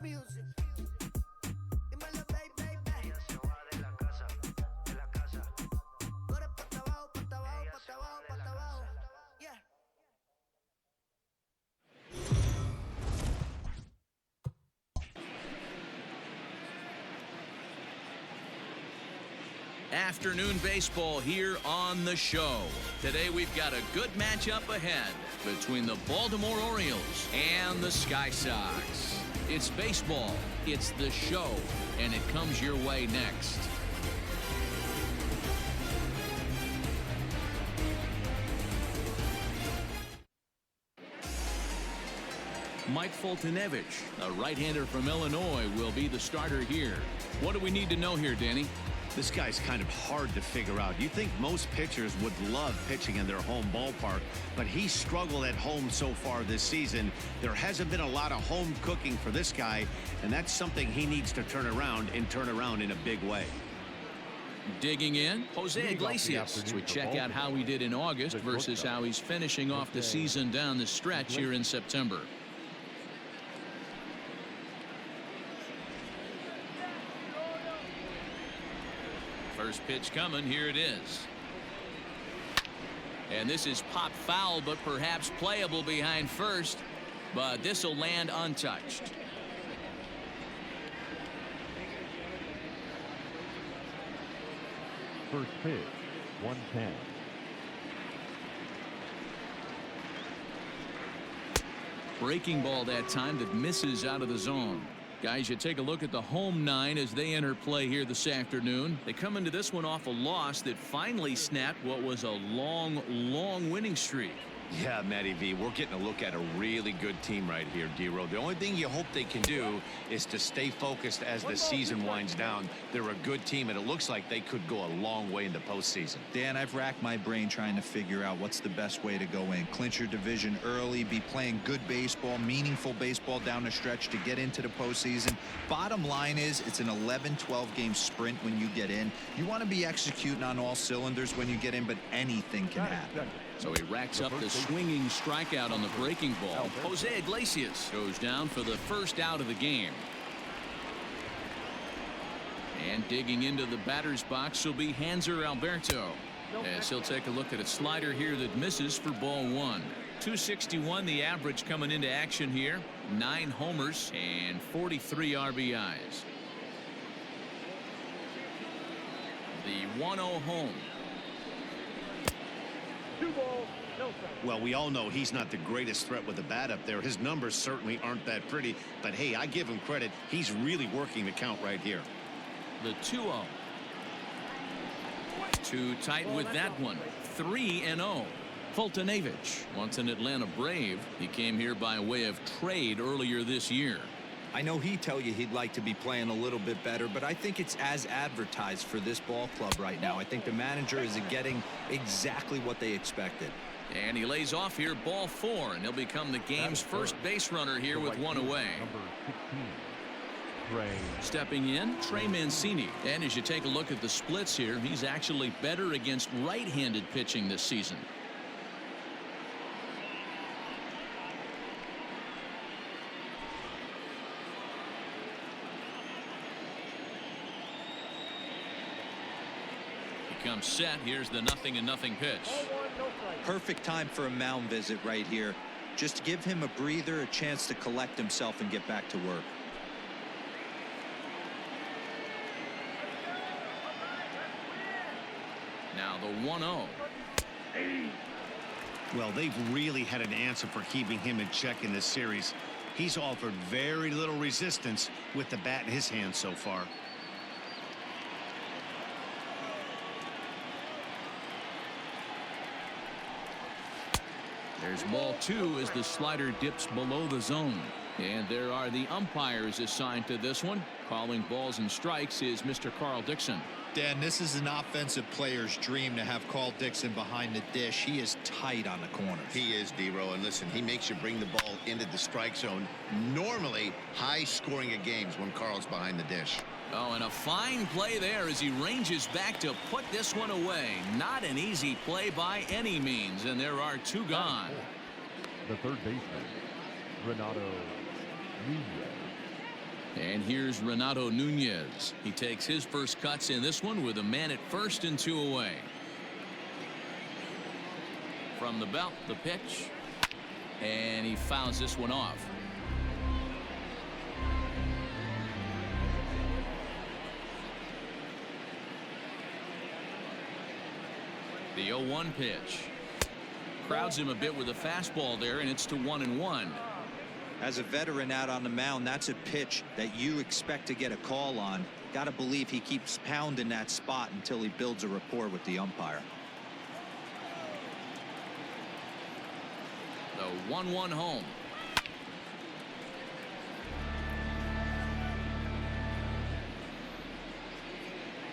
music. Dímelo, baby, baby. Ella se va de la casa, de la casa. Tú eres pata abajo, pata abajo, pata abajo, pata abajo. Yeah. Afternoon baseball here on the show. Today we've got a good matchup ahead between the Baltimore Orioles and the Sky Sox. It's baseball, it's the show, and it comes your way next. Mike Foltynewicz, a right-hander from Illinois, will be the starter here. What do we need to know here, Danny? This guy's kind of hard to figure out. You think most pitchers would love pitching in their home ballpark, but he's struggled at home so far this season. There hasn't been a lot of home cooking for this guy, and that's something he needs to turn around in a big way. Digging in, Jose Iglesias, as we check out how he did in August versus how he's finishing off the season down the stretch here in September. First pitch coming, here it is. And this is pop foul, but perhaps playable behind first. But this will land untouched. First pitch, 110. Breaking ball that time that misses out of the zone. Guys, you take a look at the home nine as they enter play here this afternoon. They come into this one off a loss that finally snapped what was a long winning streak. Yeah, Matty V, we're getting a look at a really good team right here, D-Row. The only thing you hope they can do is to stay focused as the season winds down. They're a good team, and it looks like they could go a long way in the postseason. Dan, I've racked my brain trying to figure out what's the best way to go in. Clinch your division early, be playing good baseball, meaningful baseball down the stretch to get into the postseason. Bottom line is it's an 11-12 game sprint when you get in. You want to be executing on all cylinders when you get in, but anything can happen. So he racks up the swinging strikeout on the breaking ball. Jose Iglesias goes down for the first out of the game. And digging into the batter's box will be Hanser Alberto. As he'll take a look at a slider here that misses for ball one. 261 the average coming into action here. 9 homers and 43 RBIs. The 1-0 home. Well, we all know he's not the greatest threat with the bat up there. His numbers certainly aren't that pretty, but hey, I give him credit. He's really working the count right here. The 2-0. Too tight with that one. 3-0. Foltynewicz, once an Atlanta Brave, he came here by way of trade earlier this year. I know he'd tell you he'd like to be playing a little bit better, but I think it's as advertised for this ball club right now. I think the manager is getting exactly what they expected. And he lays off here, ball 4, and he'll become the game's first base runner here with one away. Stepping in, Trey Mancini. And as you take a look at the splits here, he's actually better against right-handed pitching this season. Comes set. Here's the 0-0 pitch. Perfect time for a mound visit right here. Just to give him a breather, a chance to collect himself and get back to work. Now the 1-0. Well, they've really had an answer for keeping him in check in this series. He's offered very little resistance with the bat in his hand so far. There's ball 2 as the slider dips below the zone. And there are the umpires assigned to this one. Calling balls and strikes is Mr. Carl Dixon. Dan, this is an offensive player's dream to have Carl Dixon behind the dish. He is tight on the corners. He is, D-Row, and listen, he makes you bring the ball into the strike zone. Normally high scoring of games when Carl's behind the dish. Oh, and a fine play there as he ranges back to put this one away. Not an easy play by any means, and there are 2 gone. The third baseman, Renato Nunez. And here's Renato Nunez. He takes his first cuts in this one with a man at first and 2 away. From the belt, the pitch. And he fouls this one off. The 0-1 pitch. Crowds him a bit with a fastball there, and it's to 1-1. As a veteran out on the mound, that's a pitch that you expect to get a call on. Got to believe he keeps pounding that spot until he builds a rapport with the umpire. The 1-1 home.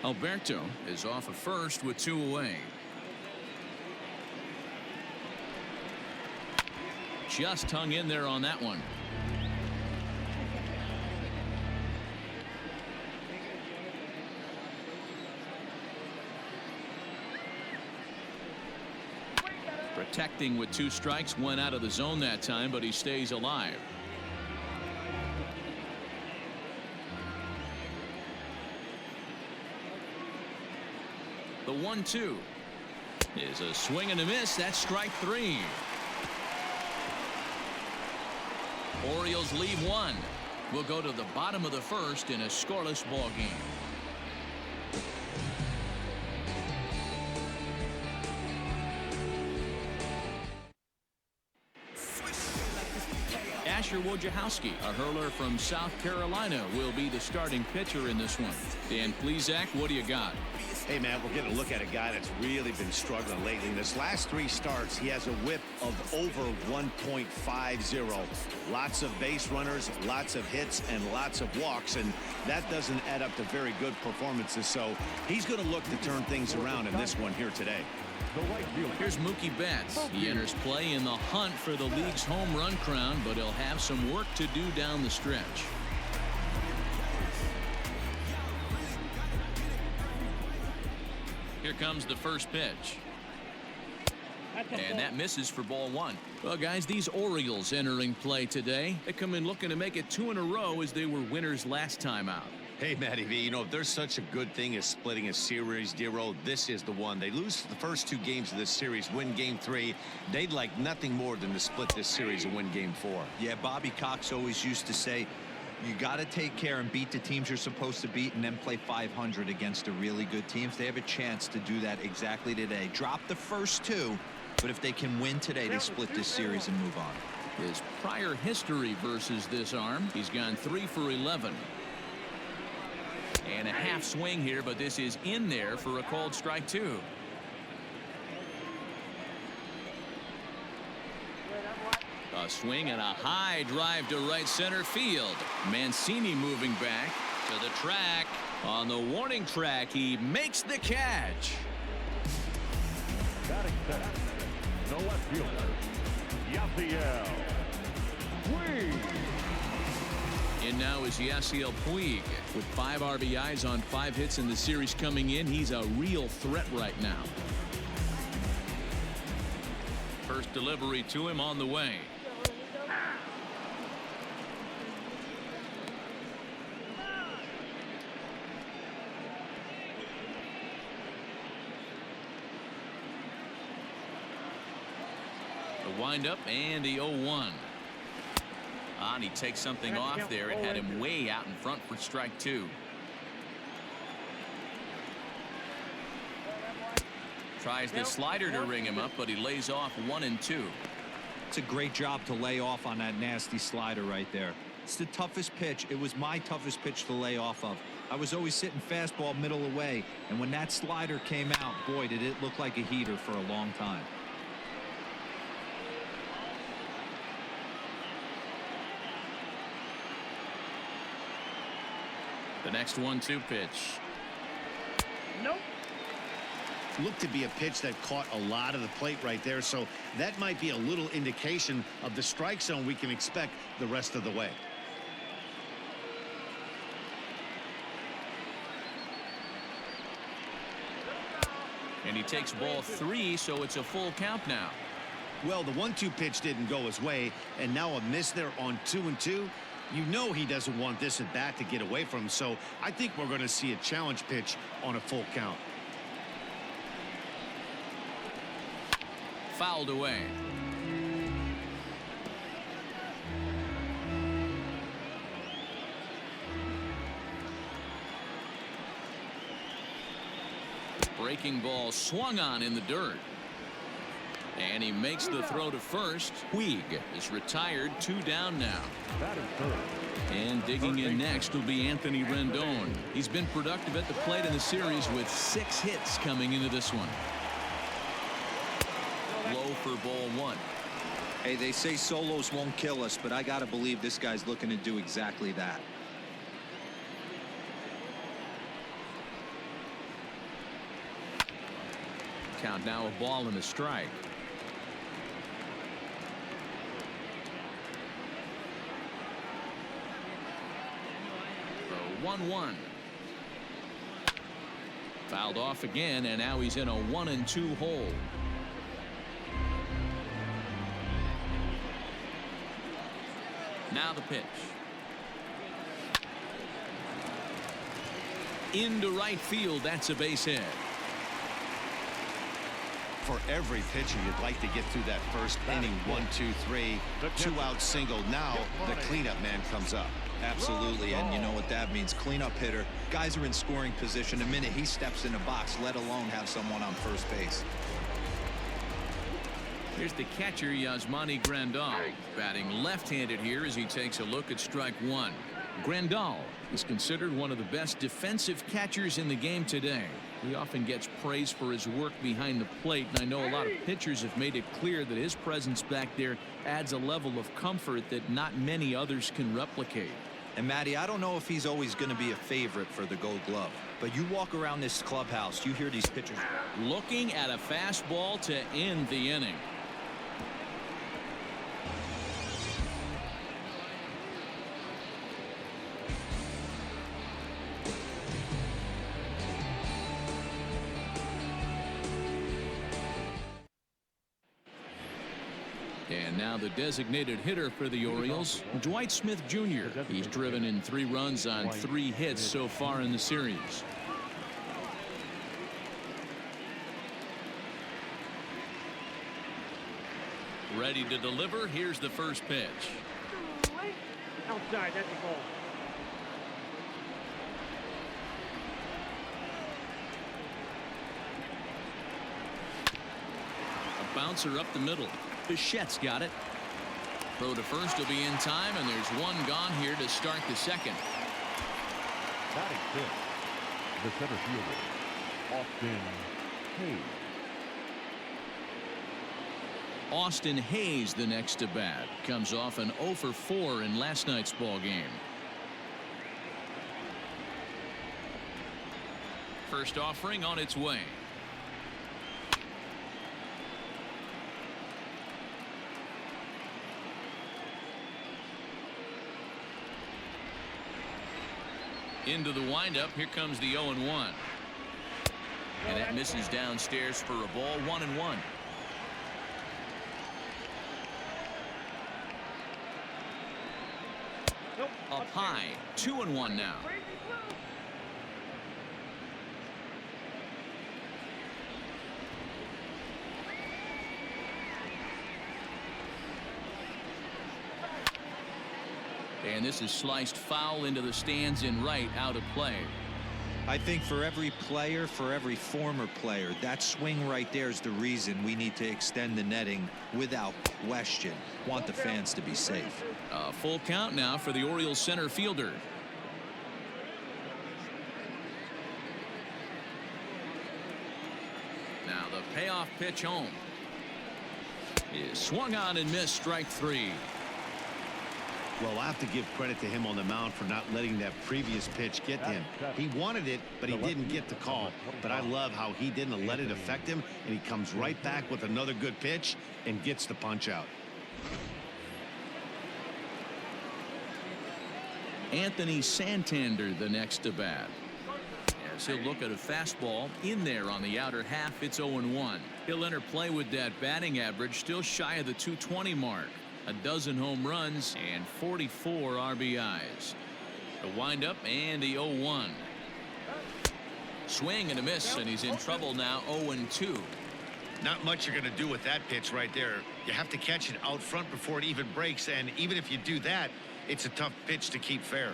Alberto is off at first with 2 away. Just hung in there on that one. Protecting with 2 strikes, went out of the zone that time, but he stays alive. The 1-2 is a swing and a miss. That's strike 3. Orioles leave 1. We'll go to the bottom of the first in a scoreless ball game. Asher Wojciechowski, a hurler from South Carolina, will be the starting pitcher in this one. Dan Plesac, what do you got? Hey, man, we're getting a look at a guy that's really been struggling lately. In this last 3 starts, he has a whip of over 1.50. Lots of base runners, lots of hits, and lots of walks, and that doesn't add up to very good performances. So he's going to look to turn things around in this one here today. Here's Mookie Betts. He enters play in the hunt for the league's home run crown, but he'll have some work to do down the stretch. Here comes the first pitch. And that misses for ball 1. Well, guys, these Orioles entering play today. They come in looking to make it 2 in a row as they were winners last time out. Hey, Matty V, you know, if there's such a good thing as splitting a series, Dero, this is the one. They lose the first 2 games of this series, win game 3. They'd like nothing more than to split this series and win game 4. Yeah, Bobby Cox always used to say, you got to take care and beat the teams you're supposed to beat and then play 500 against the really good teams. They have a chance to do that exactly today. Drop the first 2, but if they can win today, they split this series and move on. His prior history versus this arm, he's gone 3 for 11. And a half swing here, but this is in there for a called strike 2. A swing and a high drive to right center field. Mancini moving back to the track. On the warning track, he makes the catch. Batting center, the left fielder, Yasiel Puig. And now is Yasiel Puig with 5 RBIs on 5 hits in the series coming in. He's a real threat right now. First delivery to him on the way. The windup and the 0-1. And he takes something off there. It had him way out in front for strike 2. Tries the slider to ring him up, but he lays off 1 and 2. It's a great job to lay off on that nasty slider right there. It's the toughest pitch. It was my toughest pitch to lay off of. I was always sitting fastball middle away, and when that slider came out, boy, did it look like a heater for a long time. The next 1-2 pitch. Nope. Looked to be a pitch that caught a lot of the plate right there, so that might be a little indication of the strike zone we can expect the rest of the way. And he takes ball 3, so it's a full count now. Well, the 1-2 pitch didn't go his way, and now a miss there on 2 and 2. You know he doesn't want this at bat to get away from him, so I think we're going to see a challenge pitch on a full count. Fouled away. Breaking ball swung on in the dirt. And he makes the throw to first. Puig is retired, 2 down now. And digging in next will be Anthony Rendon. He's been productive at the plate in the series with 6 hits coming into this one. Low for ball 1. Hey, they say solos won't kill us, but I got to believe this guy's looking to do exactly that. Count now a ball and a strike. The 1-1. Fouled off again, and now he's in a 1-2 hole. Now the pitch. Into right field. That's a base hit. For every pitcher, you'd like to get through that first inning. 1, 2, 3, 2-out single. Now the cleanup man comes up. Absolutely, and you know what that means. Cleanup hitter. Guys are in scoring position the minute he steps in the box, let alone have someone on first base. Here's the catcher, Yasmani Grandal, batting left-handed here as he takes a look at strike 1. Grandal is considered one of the best defensive catchers in the game today. He often gets praise for his work behind the plate, and I know a lot of pitchers have made it clear that his presence back there adds a level of comfort that not many others can replicate. And Matty, I don't know if he's always going to be a favorite for the Gold Glove, but you walk around this clubhouse, you hear these pitchers looking at a fastball to end the inning. And now the designated hitter for the Orioles, Dwight Smith Jr. He's driven in 3 runs on 3 hits so far in the series. Ready to deliver. Here's the first pitch. Outside, that's a ball. A bouncer up the middle. Bichette's got it. Throw to first will be in time, and there's 1 gone here to start the second. Batting fifth, the center fielder, Austin Hayes. Austin Hayes, the next to bat, comes off an 0 for 4 in last night's ball game. First offering on its way. Into the windup. Here comes the 0-1. And that misses downstairs for a ball. 1-1. Up high. 2-1 now. And this is sliced foul into the stands in right, out of play. I think for every player, for every former player, that swing right there is the reason we need to extend the netting without question. Want the fans to be safe. A full count now for the Orioles center fielder. Now the payoff pitch home is swung on and missed. Strike 3. Well, I have to give credit to him on the mound for not letting that previous pitch get to him. He wanted it, but he didn't get the call. But I love how he didn't let it affect him, and he comes right back with another good pitch and gets the punch out. Anthony Santander, the next to bat. As he'll look at a fastball in there on the outer half. It's 0-1. He'll enter play with that batting average still shy of the 220 mark. a dozen home runs, and 44 RBIs. The windup and the 0-1. Swing and a miss, and he's in trouble now. 0-2. Not much you're going to do with that pitch right there. You have to catch it out front before it even breaks, and even if you do that, it's a tough pitch to keep fair.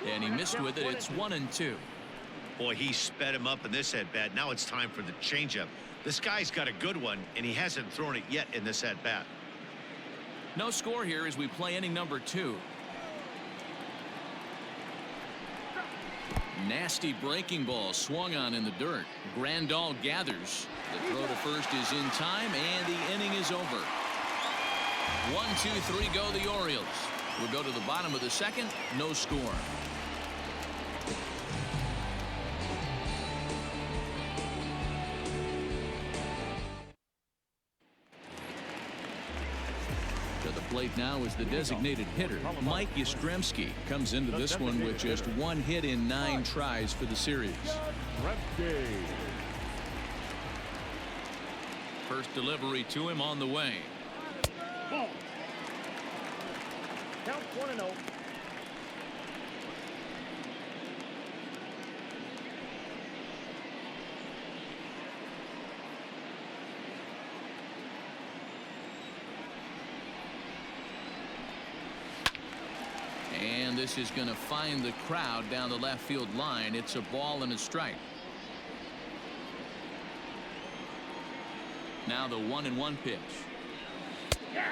And he missed with it. It's 1-2. Boy, he sped him up in this at-bat. Now it's time for the changeup. This guy's got a good one, and he hasn't thrown it yet in this at-bat. No score here as we play inning number 2. Nasty breaking ball swung on in the dirt. Grandal gathers. The throw to first is in time, and the inning is over. 1, 2, 3 go the Orioles. We'll go to the bottom of the second. No score. To the plate now is the designated hitter, Mike Yastrzemski. Comes into this one with just 1 hit in 9 tries for the series. First delivery to him on the way. Count 1-0. And this is going to find the crowd down the left field line. It's a ball and a strike. Now the 1-1 pitch. Yeah.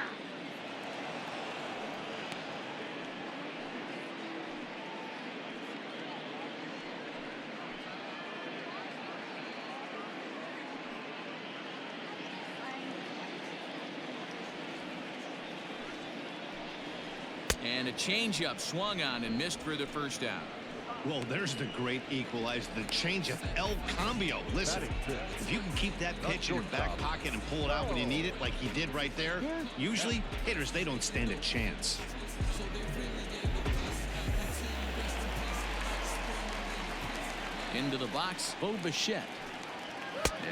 And a changeup swung on and missed for the first out. Well, there's the great equalizer, the changeup, El Cambio. Listen, if you can keep that pitch in your back pocket and pull it out when you need it like he did right there, usually hitters, they don't stand a chance. Into the box, Bo Bichette.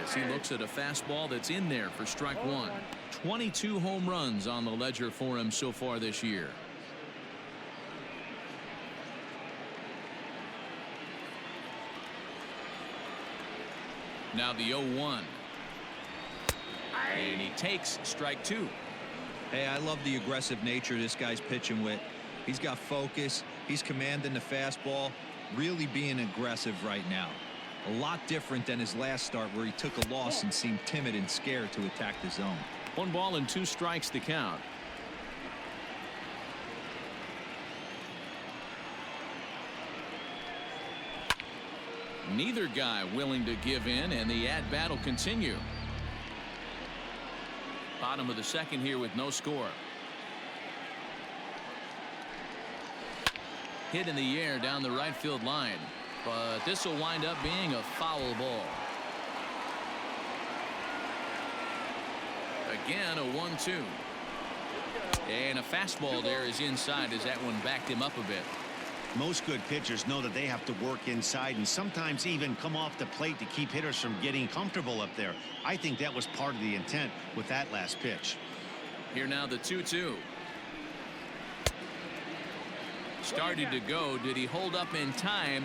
As he looks at a fastball that's in there for strike 1. 22 home runs on the ledger for him so far this year. Now the 0-1. And he takes strike 2. Hey, I love the aggressive nature this guy's pitching with. He's got focus. He's commanding the fastball. Really being aggressive right now. A lot different than his last start where he took a loss and seemed timid and scared to attack the zone. 1 ball and 2 strikes to count. Neither guy willing to give in, and the at-bat will continue. Bottom of the second here with no score. Hit in the air down the right field line, but this will wind up being a foul ball. Again, a 1-2. And a fastball there is inside as that one backed him up a bit. Most good pitchers know that they have to work inside and sometimes even come off the plate to keep hitters from getting comfortable up there. I think that was part of the intent with that last pitch. Here now the 2-2. Started to go. Did he hold up in time?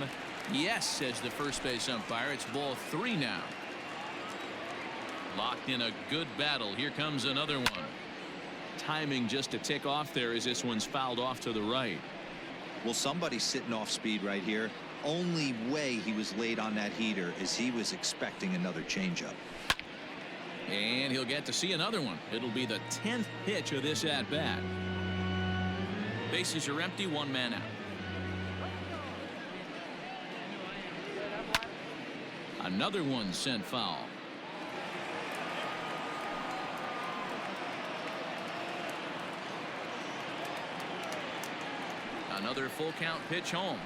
Yes, says the first base umpire. It's ball 3 now. Locked in a good battle. Here comes another one. Timing just to tick off there as this one's fouled off to the right. Well, somebody's sitting off speed right here. Only way he was late on that heater is he was expecting another changeup. And he'll get to see another one. It'll be the 10th pitch of this at-bat. Bases are empty, 1 man out. Another one sent foul. Another full count pitch home.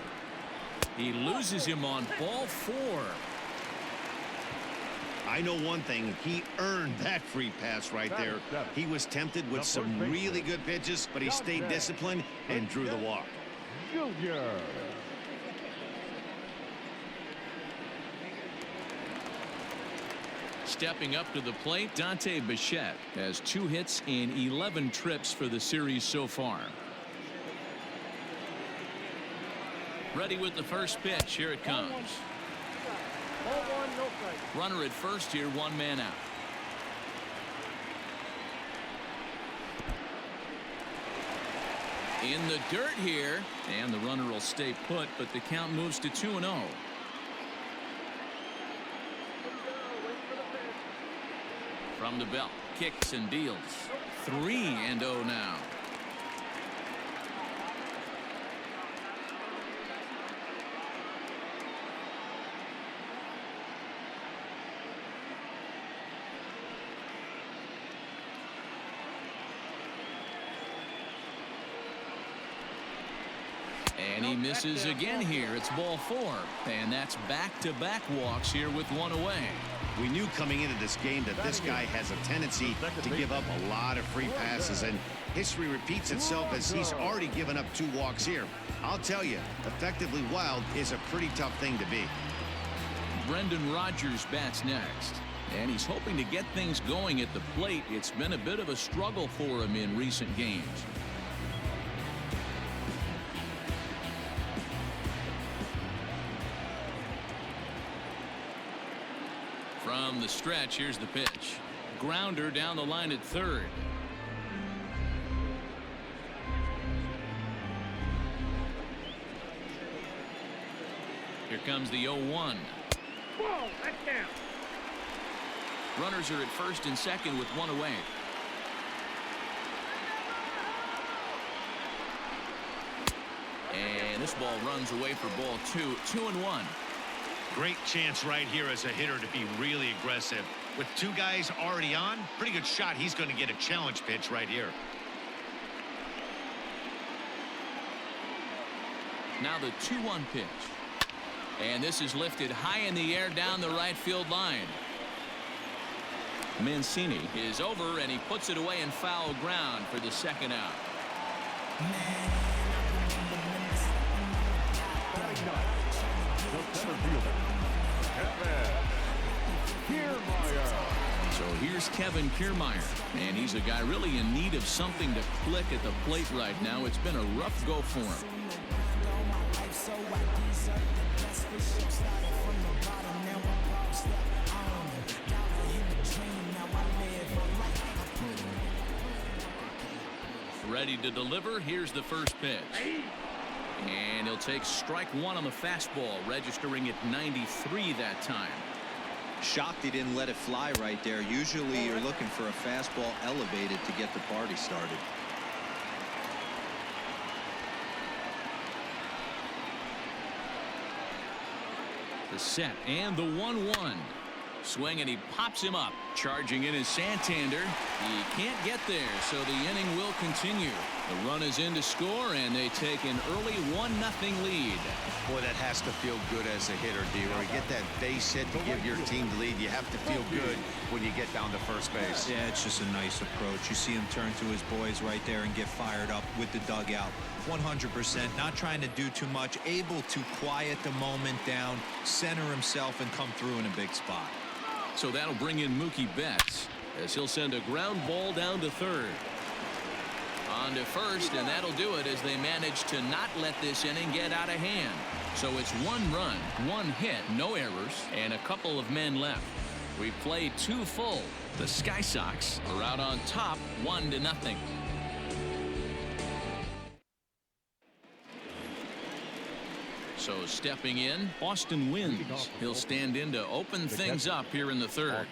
He loses him on ball 4. I know one thing. He earned that free pass right there. He was tempted with some really good pitches, but he stayed disciplined and drew the walk. Junior. Stepping up to the plate, Dante Bichette has 2 hits in 11 trips for the series so far. Ready with the first pitch. Here it comes. Ball 1, no strike. Runner at first here, 1 man out. In the dirt here, and the runner will stay put, but the count moves to 2-0. From the belt, kicks and deals. 3-0 now. And he misses again here. It's ball 4. And that's back-to-back walks here with 1 away. We knew coming into this game that this guy has a tendency to give up a lot of free passes, and history repeats itself as he's already given up 2 walks here. I'll tell you, effectively wild is a pretty tough thing to be. Brendan Rodgers bats next, and he's hoping to get things going at the plate. It's been a bit of a struggle for him in recent games. From the stretch, here's the pitch. Grounder down the line at third. Here comes the 0-1. Whoa, that's down. Runners are at first and second with 1 away. And this ball runs away for ball 2. 2-1. Great chance right here as a hitter to be really aggressive. With 2 guys already on, pretty good shot. He's going to get a challenge pitch right here. Now the 2-1 pitch. And this is lifted high in the air down the right field line. Mancini is over, and he puts it away in foul ground for the second out. Batting ninth, the center fielder, Kevin Kiermaier. So here's Kevin Kiermaier, and he's a guy really in need of something to click at the plate right now. It's been a rough go for him. Ready to deliver. Here's the first pitch. And he'll take strike 1 on the fastball, registering at 93 that time. Shocked he didn't let it fly right there. Usually you're looking for a fastball elevated to get the party started. The set and the 1-1. Swing, and he pops him up. Charging in is Santander. He can't get there, so the inning will continue. The run is in to score, and they take an early 1-0 lead. Boy, that has to feel good as a hitter, D-Roy. Get that base hit to give your team the lead. You have to feel good when you get down to first base. Yeah, it's just a nice approach. You see him turn to his boys right there and get fired up with the dugout. 100%, not trying to do too much, able to quiet the moment down, center himself, and come through in a big spot. So that'll bring in Mookie Betts as he'll send a ground ball down to third. On to first, and that'll do it as they manage to not let this inning get out of hand. So it's 1 run, 1 hit, no errors, and a couple of men left. We played 2 full. The Sky Sox are out on top 1-0. So stepping in, Austin Wynns. He'll stand in to open things up here in the third.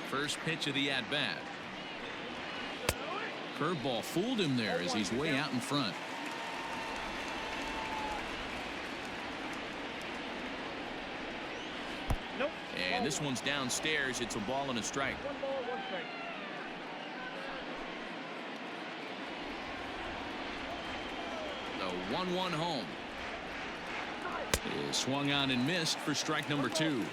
First pitch of the at-bat. Curveball fooled him there as he's way out in front. Nope. And this one's downstairs. It's a ball and a strike. 1 ball, 1 strike. The 1-1 home is swung on and missed for strike number 2.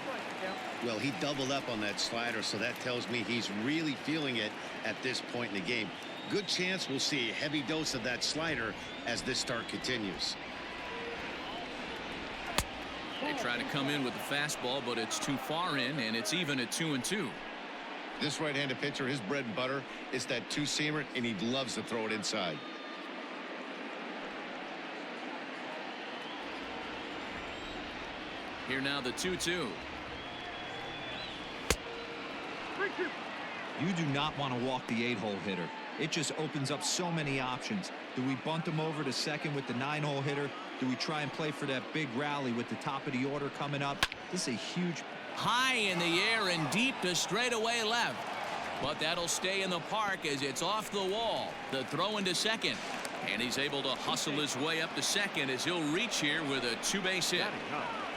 Well, he doubled up on that slider, so that tells me he's really feeling it at this point in the game. Good chance we'll see a heavy dose of that slider as this start continues. They try to come in with the fastball, but it's too far in, and it's even at 2-2. This right-handed pitcher, his bread and butter is that two-seamer, and he loves to throw it inside. Here now the 2-2. You do not want to walk the 8-hole hitter. It just opens up so many options. Do we bunt him over to second with the 9-hole hitter? Do we try and play for that big rally with the top of the order coming up? This is a huge... High in the air and deep to straightaway left. But that'll stay in the park as it's off the wall. The throw into second. And he's able to hustle his way up to second as he'll reach here with a 2-base hit.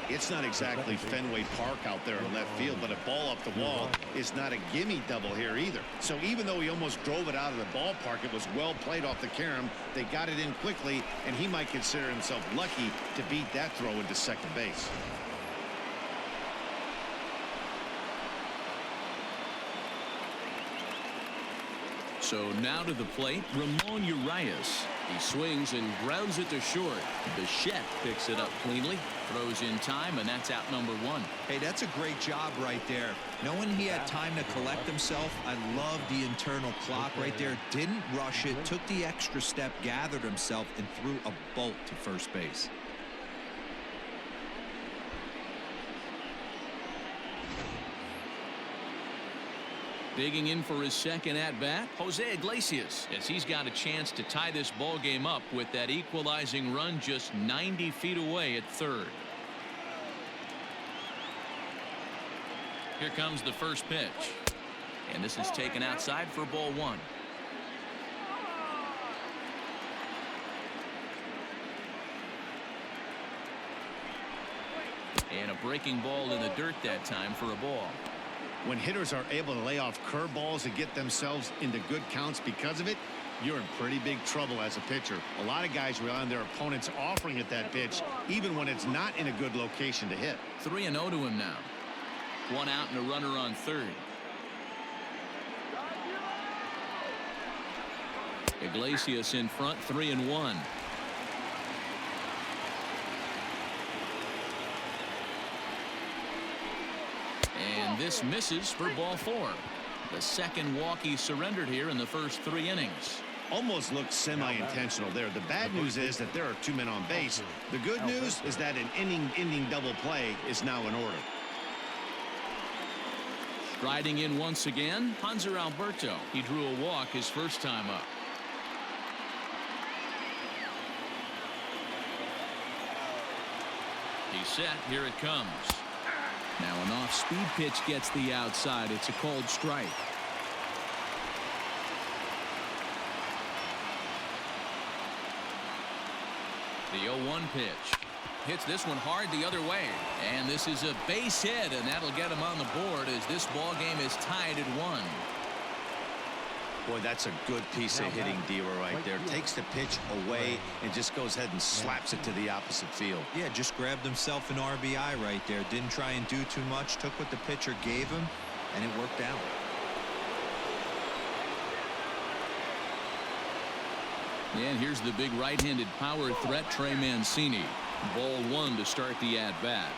It's not exactly Fenway Park out there in left field, but a ball up the wall is not a gimme double here either. So even though he almost drove it out of the ballpark, it was well played off the carom. They got it in quickly, and he might consider himself lucky to beat that throw into second base. So now to the plate, Ramon Urias. He swings and grounds it to short. Bichette picks it up cleanly, throws in time, and that's out number 1. Hey, that's a great job right there. Knowing he had time to collect himself, I love the internal clock right there. Didn't rush it, took the extra step, gathered himself, and threw a bolt to first base. Digging in for his second at-bat, Jose Iglesias, as he's got a chance to tie this ball game up with that equalizing run just 90 feet away at third. Here comes the first pitch. And this is taken outside for ball 1. And a breaking ball in the dirt that time for a ball. When hitters are able to lay off curveballs and get themselves into good counts because of it, you're in pretty big trouble as a pitcher. A lot of guys rely on their opponents offering at that pitch, even when it's not in a good location to hit. 3-0 to him now. 1 out and a runner on third. Iglesias in front, 3-1. And this misses for ball 4. The second walk he surrendered here in the first 3 innings. Almost looked semi-intentional there. The bad news is that there are 2 men on base. The good news is that an inning-ending double play is now in order. Striding in once again, Hanser Alberto. He drew a walk his first time up. He's set. Here it comes. Now an off-speed pitch gets the outside. It's a called strike. The 0-1 pitch. Hits this one hard the other way. And this is a base hit, and that'll get him on the board as this ball game is tied at 1. Boy, that's a good piece of hitting, Diva, right there. Takes the pitch away and just goes ahead and slaps it to the opposite field. Yeah, just grabbed himself an RBI right there. Didn't try and do too much. Took what the pitcher gave him, and it worked out. And here's the big right-handed power threat, Trey Mancini. Ball 1 to start the at-bat.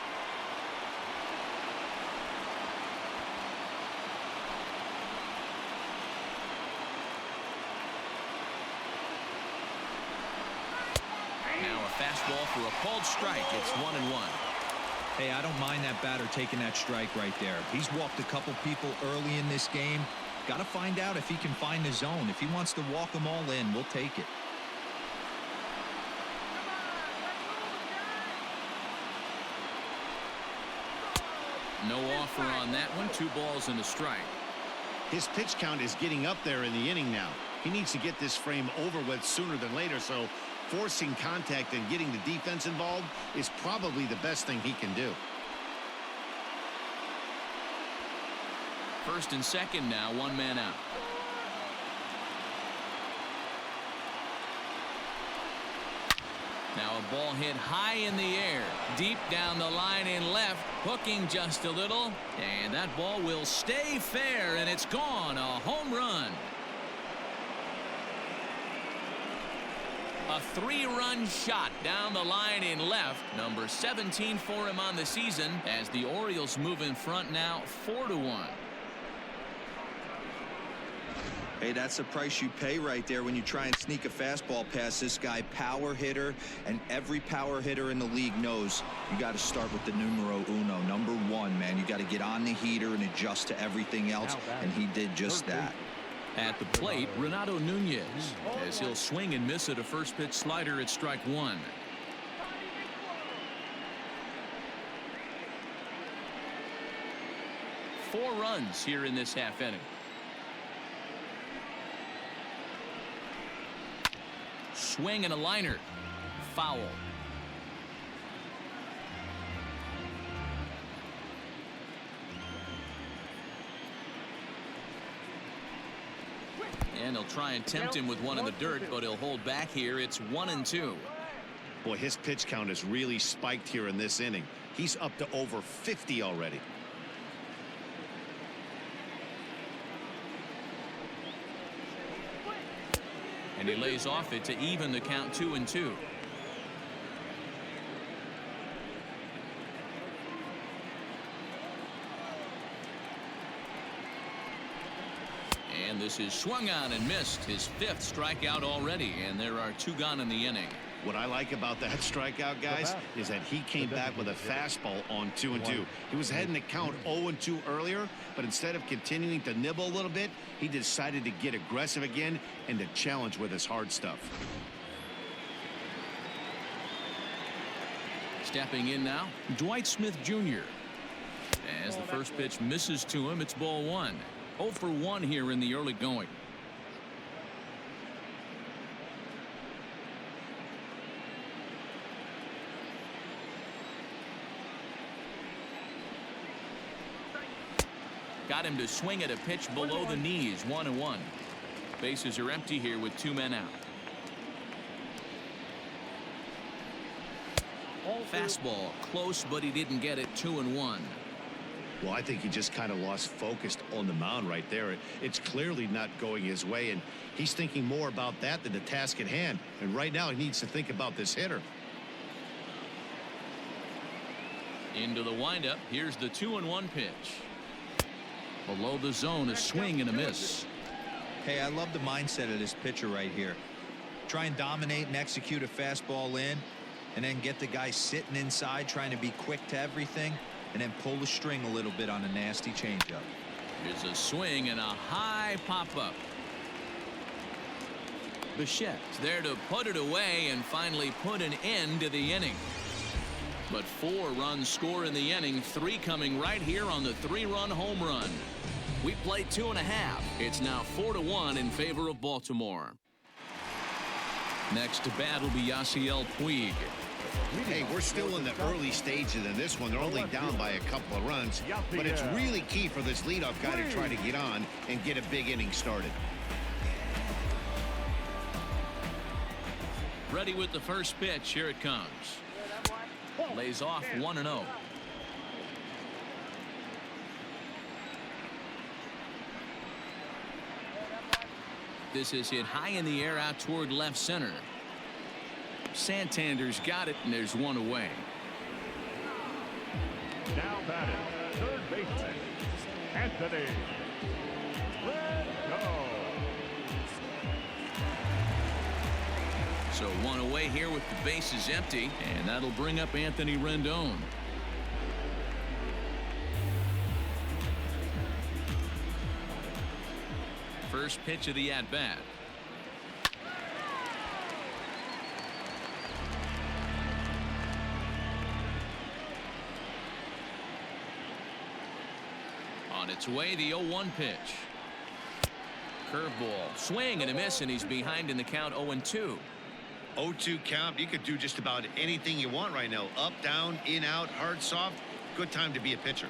Now a fastball for a called strike. It's 1-1. Hey, I don't mind that batter taking that strike right there. He's walked a couple people early in this game. Got to find out if he can find the zone. If he wants to walk them all in, we'll take it. No offer on that one. 2 balls and a strike. His pitch count is getting up there in the inning now. He needs to get this frame over with sooner than later, so forcing contact and getting the defense involved is probably the best thing he can do. First and second now, 1 man out. Now a ball hit high in the air, deep down the line in left, hooking just a little, and that ball will stay fair, and it's gone. A home run. A 3-run shot down the line in left. Number 17 for him on the season as the Orioles move in front now 4-1. Hey, that's the price you pay right there when you try and sneak a fastball past this guy. Power hitter, and every power hitter in the league knows you got to start with the numero uno, number 1, man. You got to get on the heater and adjust to everything else, and he did just that. At the plate, Renato Nunez, as he'll swing and miss at a first pitch slider at strike 1. Four runs here in this half inning. Swing and a liner. Foul. And he'll try and tempt him with one in the dirt, but he'll hold back here. It's 1-2. Boy, his pitch count has really spiked here in this inning. He's up to over 50 already. And he lays off it to even the count 2-2. And this is swung on and missed, his 5th strikeout already, and there are 2 gone in the inning. What I like about that strikeout, guys, is that he came back with a fastball on 2-2. He was heading to count 0-2 earlier, but instead of continuing to nibble a little bit, he decided to get aggressive again and to challenge with his hard stuff. Stepping in now, Dwight Smith Jr. As the first pitch misses to him, it's ball 1. 0 for 1 here in the early going. Got him to swing at a pitch below the knees. 1-1. Bases are empty here with 2 men out. Fastball close, but he didn't get it. 2-1. Well, I think he just kind of lost focus on the mound right there. It's clearly not going his way, and he's thinking more about that than the task at hand. And right now he needs to think about this hitter. Into the windup. Here's the 2-1 pitch. Below the zone, a swing and a miss. Hey, I love the mindset of this pitcher right here. Try and dominate and execute a fastball in, and then get the guy sitting inside trying to be quick to everything, and then pull the string a little bit on a nasty changeup. Here's a swing and a high pop-up. Bichette's there to put it away and finally put an end to the inning. But 4 runs score in the inning, 3 coming right here on the 3-run home run. We played 2.5. It's now 4-1 in favor of Baltimore. Next to bat will be Yasiel Puig. Hey, we're still in the early stages in this one. They're only down by a couple of runs, but it's really key for this leadoff guy to try to get on and get a big inning started. Ready with the first pitch. Here it comes. Lays off 1-0. This is hit high in the air out toward left center. Santander's got it, and there's 1 away. Now batting, third baseman, Anthony Rendon. So 1 away here with the bases empty, and that'll bring up Anthony Rendon. First pitch of the at-bat. On its way, the 0-1 pitch. Curveball, swing and a miss, and he's behind in the count. 0-2. 0-2 count. You could do just about anything you want right now. Up, down, in, out, hard, soft. Good time to be a pitcher.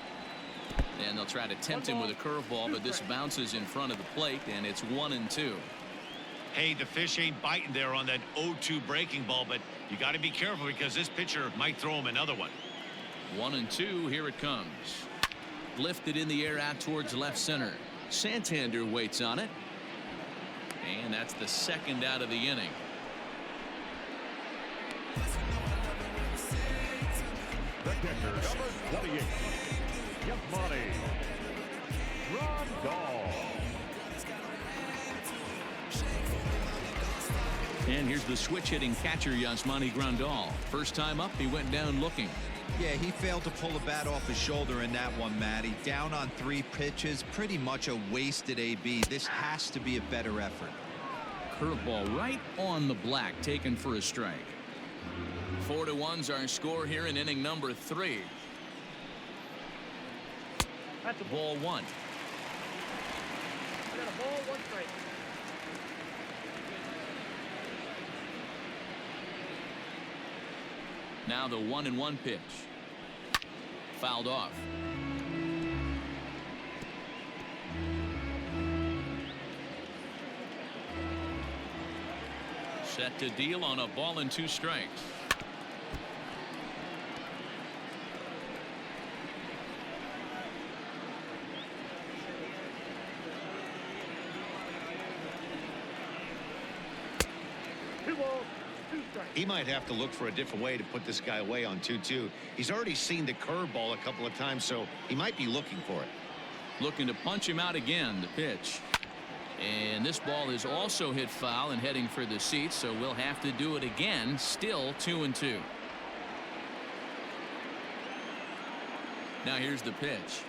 And they'll try to tempt him with a curveball, but this bounces in front of the plate, and it's 1-2. Hey, the fish ain't biting there on that 0-2 breaking ball, but you got to be careful because this pitcher might throw him another one. 1-2. Here it comes. Lifted in the air out towards left center. Santander waits on it. And that's the second out of the inning. The catcher, number 28, Yasmani Grandal. And here's the switch hitting catcher Yasmani Grandal. First time up, he went down looking. Yeah, he failed to pull the bat off his shoulder in that one, Matty. Down on 3 pitches, pretty much a wasted AB. This has to be a better effort. Curveball right on the black, taken for a strike. 4-1's our score here in inning number 3. That's a Ball 1. I got a ball, 1 strike. Now the 1-1 pitch. Fouled off. Set to deal on a ball and 2 strikes. He might have to look for a different way to put this guy away on 2-2. He's already seen the curveball a couple of times, so he might be looking for it. Looking to punch him out again. The pitch. And this ball is also hit foul and heading for the seats, so we'll have to do it again. Still 2-2. Now here's the pitch.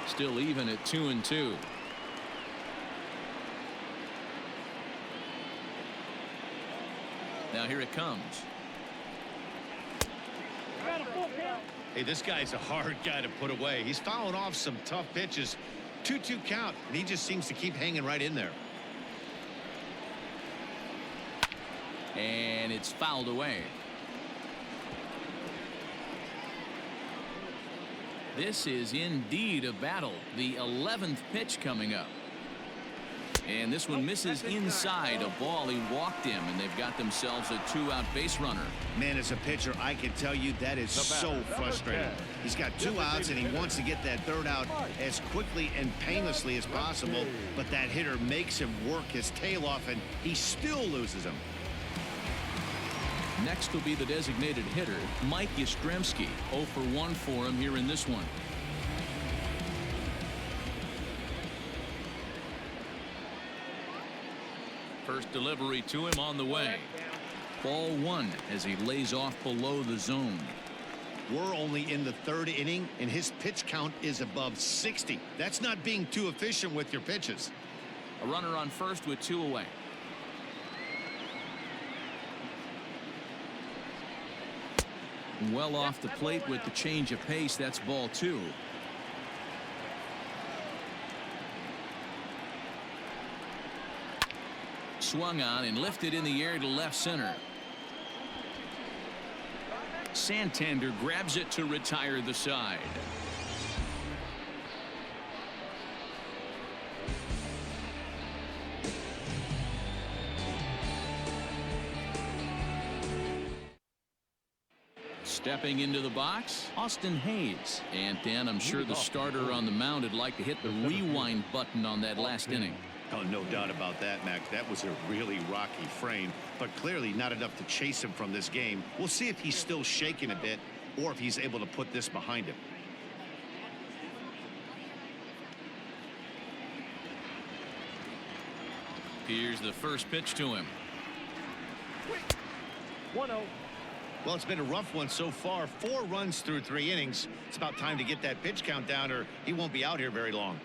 Still even at 2-2. Now here it comes. Hey, this guy's a hard guy to put away. He's fouling off some tough pitches. 2-2 count, and he just seems to keep hanging right in there. And it's fouled away. This is indeed a battle. The 11th pitch coming up. And this one misses inside. A ball he walked him, and they've got themselves a 2-out base runner. Man, as a pitcher, I can tell you that is so frustrating. He's got 2 outs, and he wants to get that 3rd out as quickly and painlessly as possible. But that hitter makes him work his tail off, and he still loses him. Next will be the designated hitter, Mike Yastrzemski. 0 for 1 for him here in this one. First delivery to him on the way. Ball 1 as he lays off below the zone. We're only in the 3rd inning, and his pitch count is above 60. That's not being too efficient with your pitches. A runner on first with 2 away. Well off the plate with the change of pace. That's ball 2. Swung on and lifted in the air to left center. Santander grabs it to retire the side. Stepping into the box, Austin Hayes. And Dan, I'm sure the starter on the mound would like to hit the rewind button on that last inning. Oh, no doubt about that, Mac. That was a really rocky frame, but clearly not enough to chase him from this game. We'll see if he's still shaking a bit or if he's able to put this behind him. Here's the first pitch to him. 1-0. Well, it's been a rough one so far. 4 runs through 3 innings. It's about time to get that pitch count down, or he won't be out here very long.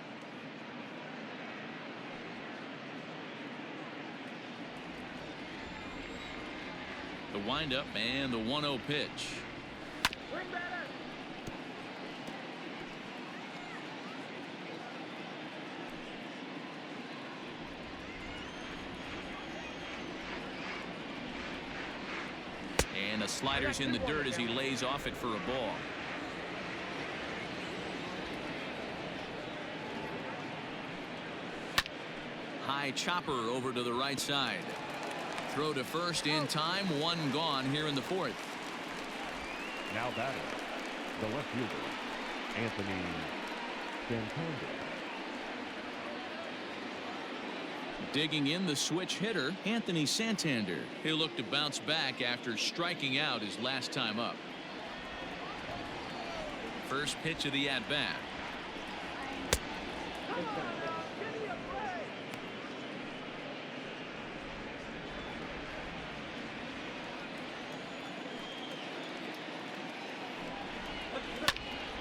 The windup and the 1-0 pitch. And the slider's in the dirt as he lays off it for a ball. High chopper over to the right side. Throw to first in time. 1 gone here in the 4th. Now batting, the left fielder, Anthony Santander. Digging in the switch hitter, Anthony Santander. He'll look to bounce back after striking out his last time up. First pitch of the at-bat.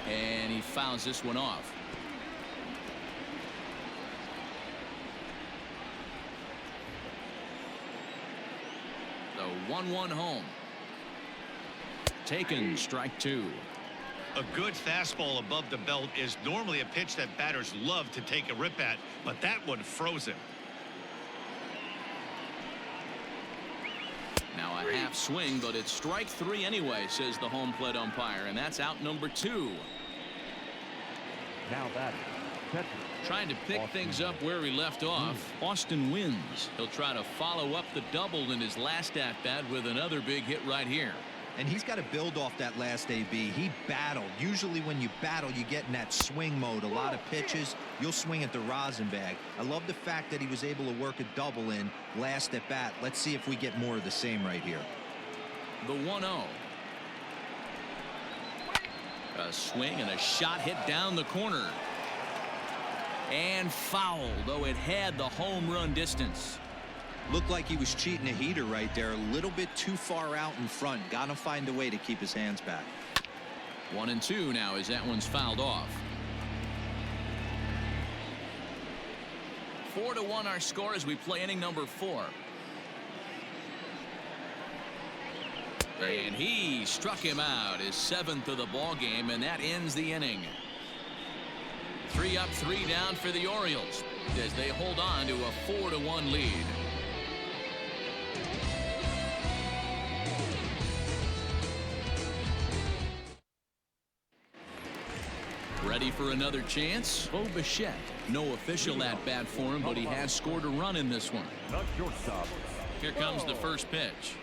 And he fouls this one off. The 1-1 home. Taken, strike two. A good fastball above the belt is normally a pitch that batters love to take a rip at, but that one froze him. Now a half swing, but it's strike three anyway, says the home plate umpire, and that's out number two. Now batting, catcher. Trying to pick things up where he left off. Austin wins. He'll try to follow up the double in his last at-bat with another big hit right here. And he's got to build off that last AB. He battled. Usually when you battle, you get in that swing mode. A lot of pitches, you'll swing at the rosin bag. I love the fact that he was able to work a double in last at bat. Let's see if we get more of the same right here. The 1-0. A swing and a shot hit down the corner. And foul, though it had the home run distance. Looked like he was cheating a heater right there. A little bit too far out in front. Got to find a way to keep his hands back. 1-2 now as that one's fouled off. 4-1 our score as we play inning number 4. And he struck him out, his 7th of the ball game, and that ends the inning. 3 up, 3 down for the Orioles as they hold on to a 4-1 lead. Ready for another chance? Bo Bichette. No official at-bat for him, but he has scored a run in this one. Not shortstop. Here comes the first pitch.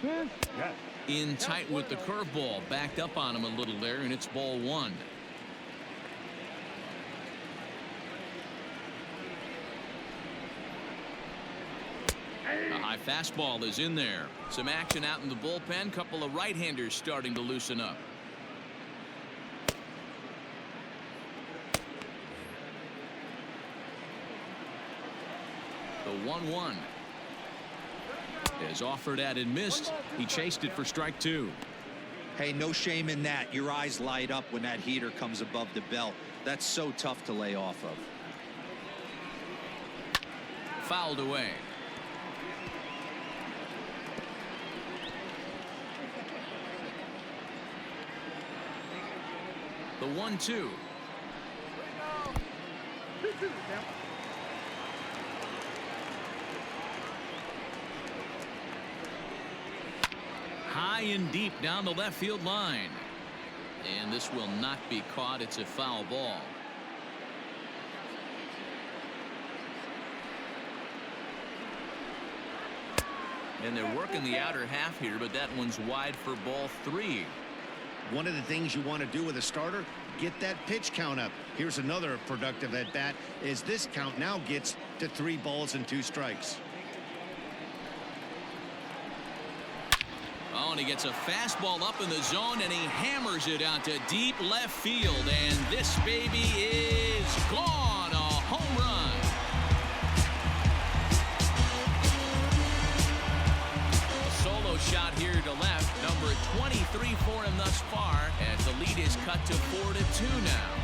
Yes. In tight with the curveball. Backed up on him a little there, and it's ball 1. A high fastball is in there. Some action out in the bullpen. Couple of right-handers starting to loosen up. The 1-1 is offered at and missed. He chased it for strike 2. Hey, no shame in that. Your eyes light up when that heater comes above the belt. That's so tough to lay off of. Fouled away. The 1-2. High and deep down the left field line. And this will not be caught. It's a foul ball. And they're working the outer half here, but that one's wide for ball 3. One of the things you want to do with a starter, get that pitch count up. Here's another productive at bat as this count now gets to 3 balls and 2 strikes. Oh, and he gets a fastball up in the zone, and he hammers it out to deep left field. And this baby is gone. A home run. A solo shot here to left. Number 23 for him thus far, as the lead is cut to 4-2 now.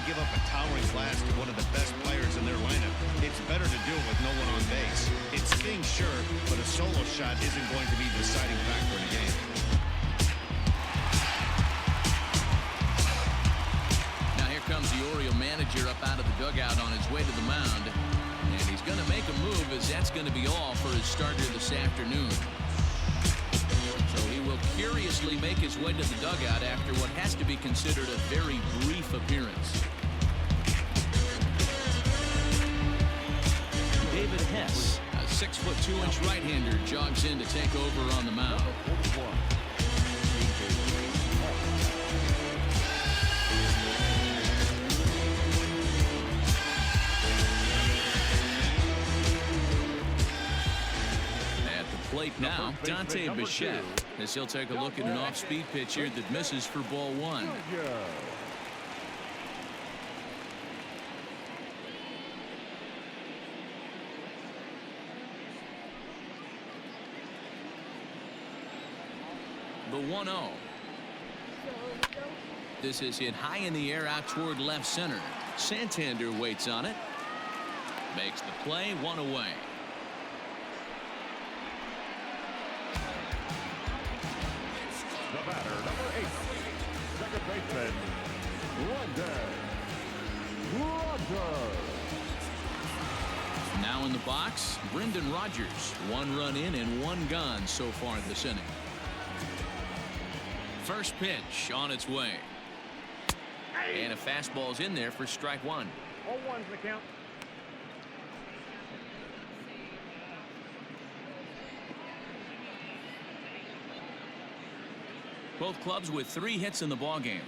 Give up a towering blast to one of the best players in their lineup, it's better to do it with no one on base. It stings, sure, but a solo shot isn't going to be the deciding factor in the game. Now here comes the Oriole manager up out of the dugout on his way to the mound, and he's going to make a move, as that's going to be all for his starter this afternoon. So he will curiously make his way to the dugout after what has to be considered a very brief appearance. 2-inch right-hander jogs in to take over on the mound. Plate now, Dante Bichette, as he'll take a look at an off-speed pitch here that misses for ball 1. The 1-0. This is hit high in the air out toward left center. Santander waits on it. Makes the play, 1 away. The batter, number 8, second baseman, Rogers. Now in the box, Brendan Rodgers. 1 run in and 1 gone so far this inning. First pitch on its way. And a fastball's in there for strike 1. 0-1's the count. Both clubs with 3 hits in the ballgame.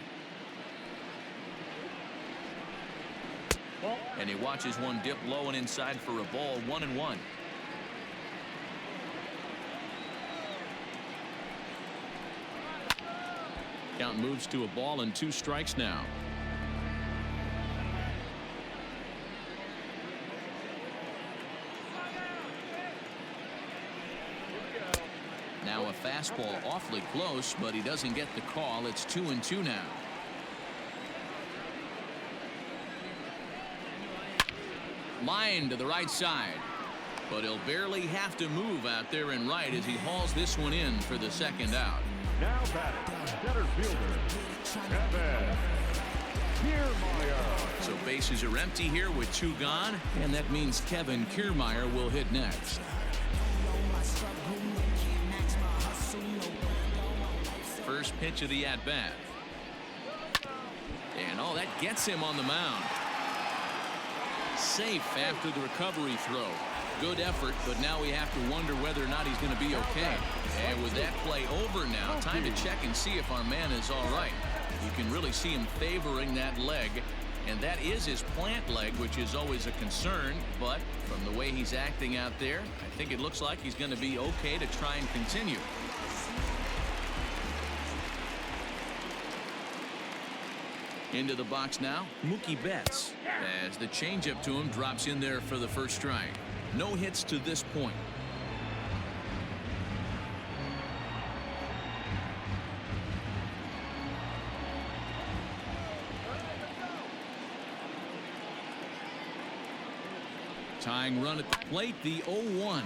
And he watches one dip low and inside for a ball, 1-1. Count moves to a ball and 2 strikes now. Now a fastball awfully close, but he doesn't get the call. It's 2-2 now. Line to the right side, but he'll barely have to move out there in right as he hauls this one in for the second out. Now batting, center fielder, Kevin Kiermaier. So bases are empty here with 2 gone, and that means Kevin Kiermaier will hit next. First pitch of the at-bat. And oh, that gets him on the mound. Safe after the recovery throw. Good effort, but now we have to wonder whether or not he's going to be okay. And with that play over now, time to check and see if our man is all right. You can really see him favoring that leg, and that is his plant leg, which is always a concern. But from the way he's acting out there, I think it looks like he's going to be okay to try and continue. Into the box now, Mookie Betts, as the changeup to him drops in there for the first strike. No hits to this point. Tying run at the plate, the 0-1.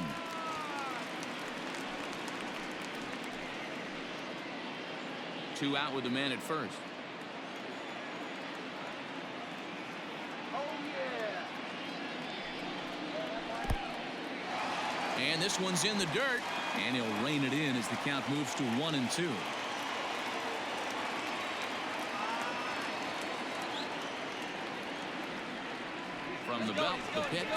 Two out with the man at first. And this one's in the dirt, and he'll rein it in as the count moves to 1-2. From the belt, the pitch.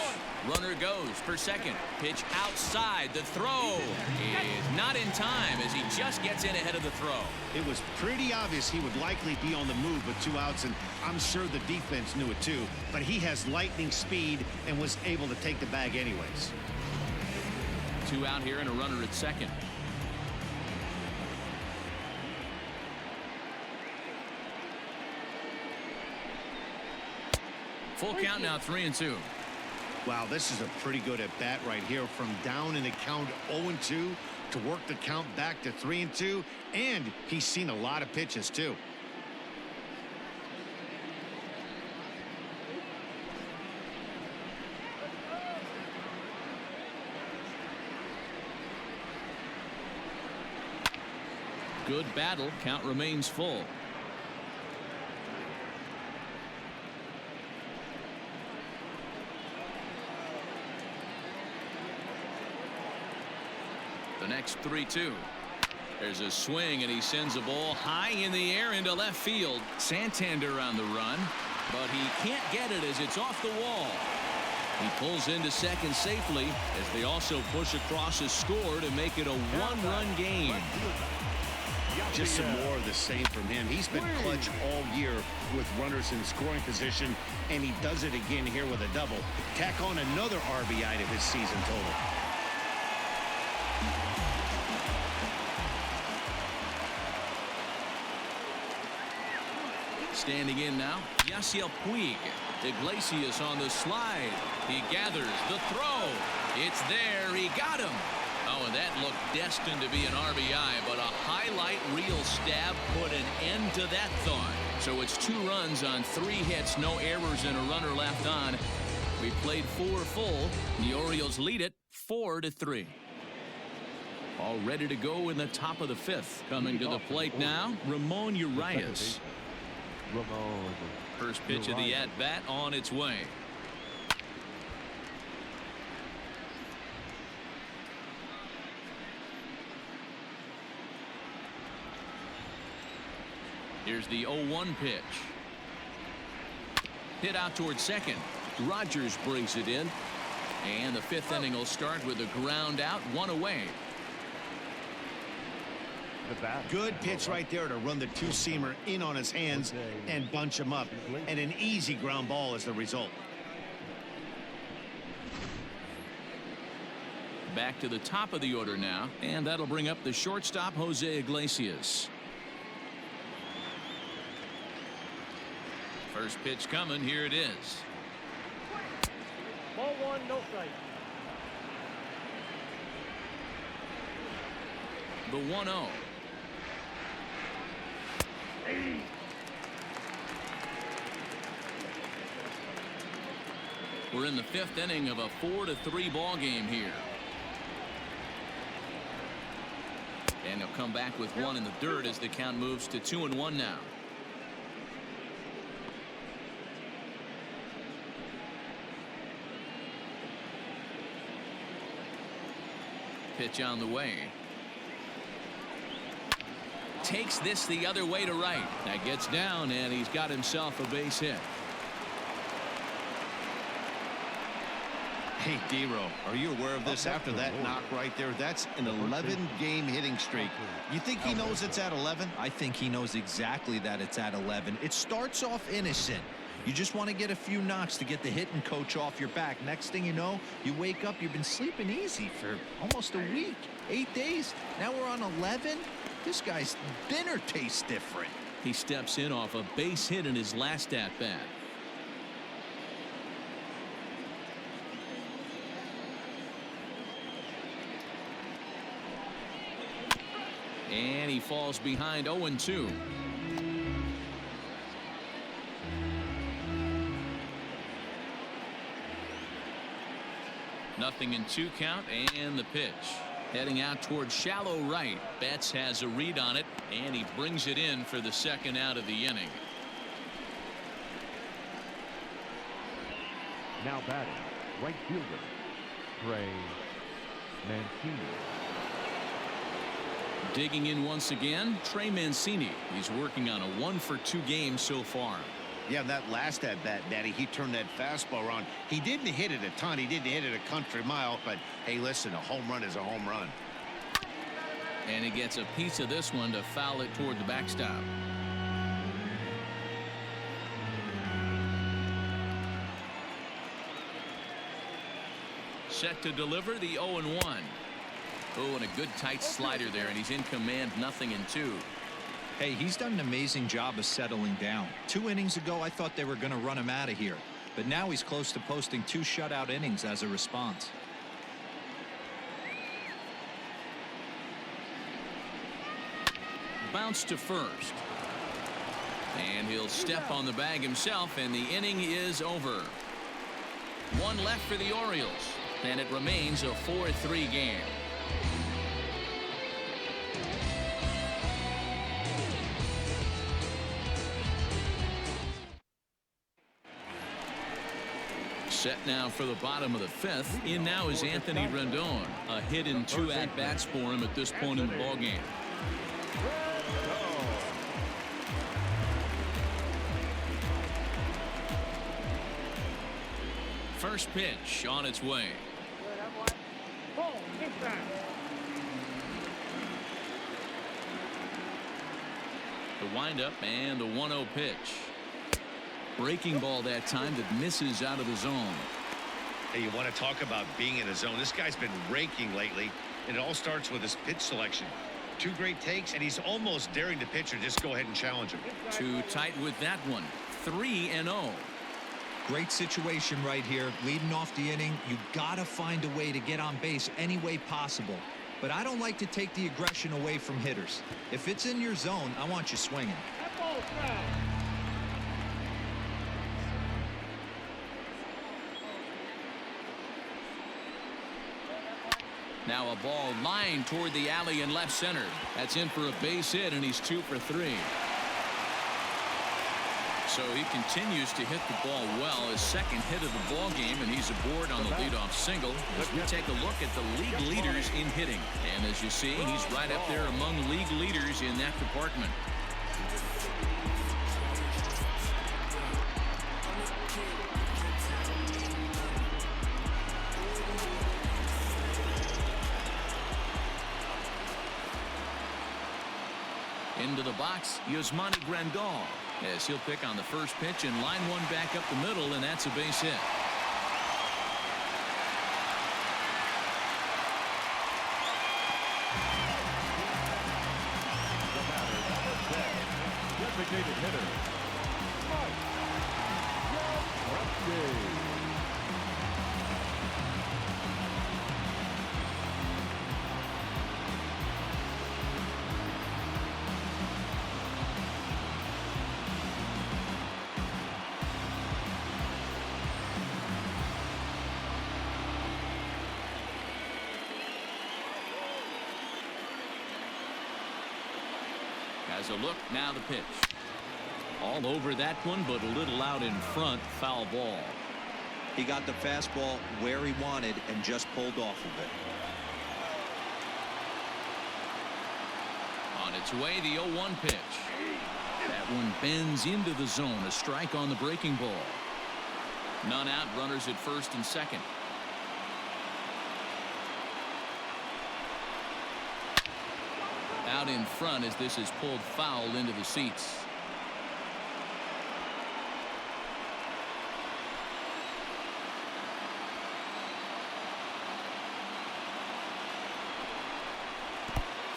Runner goes for second. Pitch outside. The throw is not in time as he just gets in ahead of the throw. It was pretty obvious he would likely be on the move with 2 outs, and I'm sure the defense knew it too. But he has lightning speed and was able to take the bag anyways. 2 out here and a runner at second. Full count now, 3-2. Wow, this is a pretty good at bat right here, from down in the count 0-2 to work the count back to 3-2, and he's seen a lot of pitches too. Good battle. Count remains full. The next 3-2. There's a swing, and he sends a ball high in the air into left field. Santander on the run, but he can't get it as it's off the wall. He pulls into second safely as they also push across a score to make it a one-run game. Just some more of the same from him. He's been clutch all year with runners in scoring position, and he does it again here with a double. Tack on another RBI to his season total. Standing in now, Yasiel Puig. Iglesias on the slide. He gathers the throw. It's there. He got him. Oh, and that looked destined to be an RBI, but a highlight reel stab put an end to that thought. So it's 2 runs on 3 hits, no errors, and a runner left on. We played 4 full. The Orioles lead it 4-3. All ready to go in the top of the 5th. Coming to the plate now, Ramon Urias. First pitch of the at-bat on its way. Here's the 0-1 pitch. Hit out towards second. Rogers brings it in. And the 5th inning will start with a ground out, 1 away. Good pitch right there to run the 2-seamer in on his hands and bunch him up. And an easy ground ball is the result. Back to the top of the order now. And that'll bring up the shortstop, Jose Iglesias. First pitch coming. Here it is. Ball 1, no strike. The 1-0. We're in the 5th inning of a 4-3 ball game here. And he'll come back with 1 in the dirt as the count moves to 2-1 now. Pitch on the way. Takes this the other way to right. That gets down, and he's got himself a base hit. Hey, D-Row, are you aware of this? After that knock right there, that's an 11-game hitting streak. You think he knows it's at 11? I think he knows exactly that it's at 11. It starts off innocent. You just want to get a few knocks to get the hitting coach off your back. Next thing you know, you wake up, you've been sleeping easy for almost a week, 8 days. Now we're on 11. This guy's dinner tastes different. He steps in off a base hit in his last at-bat. And he falls behind 0-2. Nothing in 2 count, and the pitch. Heading out towards shallow right. Betts has a read on it, and he brings it in for the 2nd out of the inning. Now batting, right fielder, Trey Mancini. Digging in once again, Trey Mancini. He's working on a 1-for-2 game so far. Yeah, that last at-bat, Daddy, he turned that fastball around. He didn't hit it a ton. He didn't hit it a country mile. But, hey, listen, a home run is a home run. And he gets a piece of this one to foul it toward the backstop. Set to deliver the 0-1. Oh, and a good tight slider there, and he's in command, nothing in 2. Hey, he's done an amazing job of settling down. 2 innings ago, I thought they were going to run him out of here. But now he's close to posting 2 shutout innings as a response. Bounce to first. And he'll step on the bag himself, and the inning is over. 1 left for the Orioles, and it remains a 4-3 game. Set now for the bottom of the 5th. In now is Anthony Rendon. A hit in 2 at-bats for him at this point in the ballgame. First pitch on its way. Ball, inside. The windup and the 1-0 pitch. Breaking ball that time that misses out of the zone. Hey, you want to talk about being in a zone? This guy's been raking lately, and it all starts with his pitch selection. 2 great takes, and he's almost daring the pitcher just go ahead and challenge him. Too tight with that one. 3-0. Great situation right here. Leading off the inning, you gotta find a way to get on base any way possible. But I don't like to take the aggression away from hitters. If it's in your zone, I want you swinging. That ball's foul. Now a ball lined toward the alley in left center. That's in for a base hit, and he's 2 for 3. So he continues to hit the ball well. His second hit of the ball game, and he's aboard on the leadoff single as we take a look at the league leaders in hitting. And as you see, he's right up there among league leaders in that department. Into the box, Yasmani Grandal, as he'll pick on the first pitch and line one back up the middle, and that's a base hit. The batter, number 10, designated hitter, Mike Yastrzemski. As a look, now the pitch. All over that one, but a little out in front. Foul ball. He got the fastball where he wanted and just pulled off of it. On its way, the 0-1 pitch. That one bends into the zone. A strike on the breaking ball. None out. Runners at first and second. Out in front as this is pulled foul into the seats.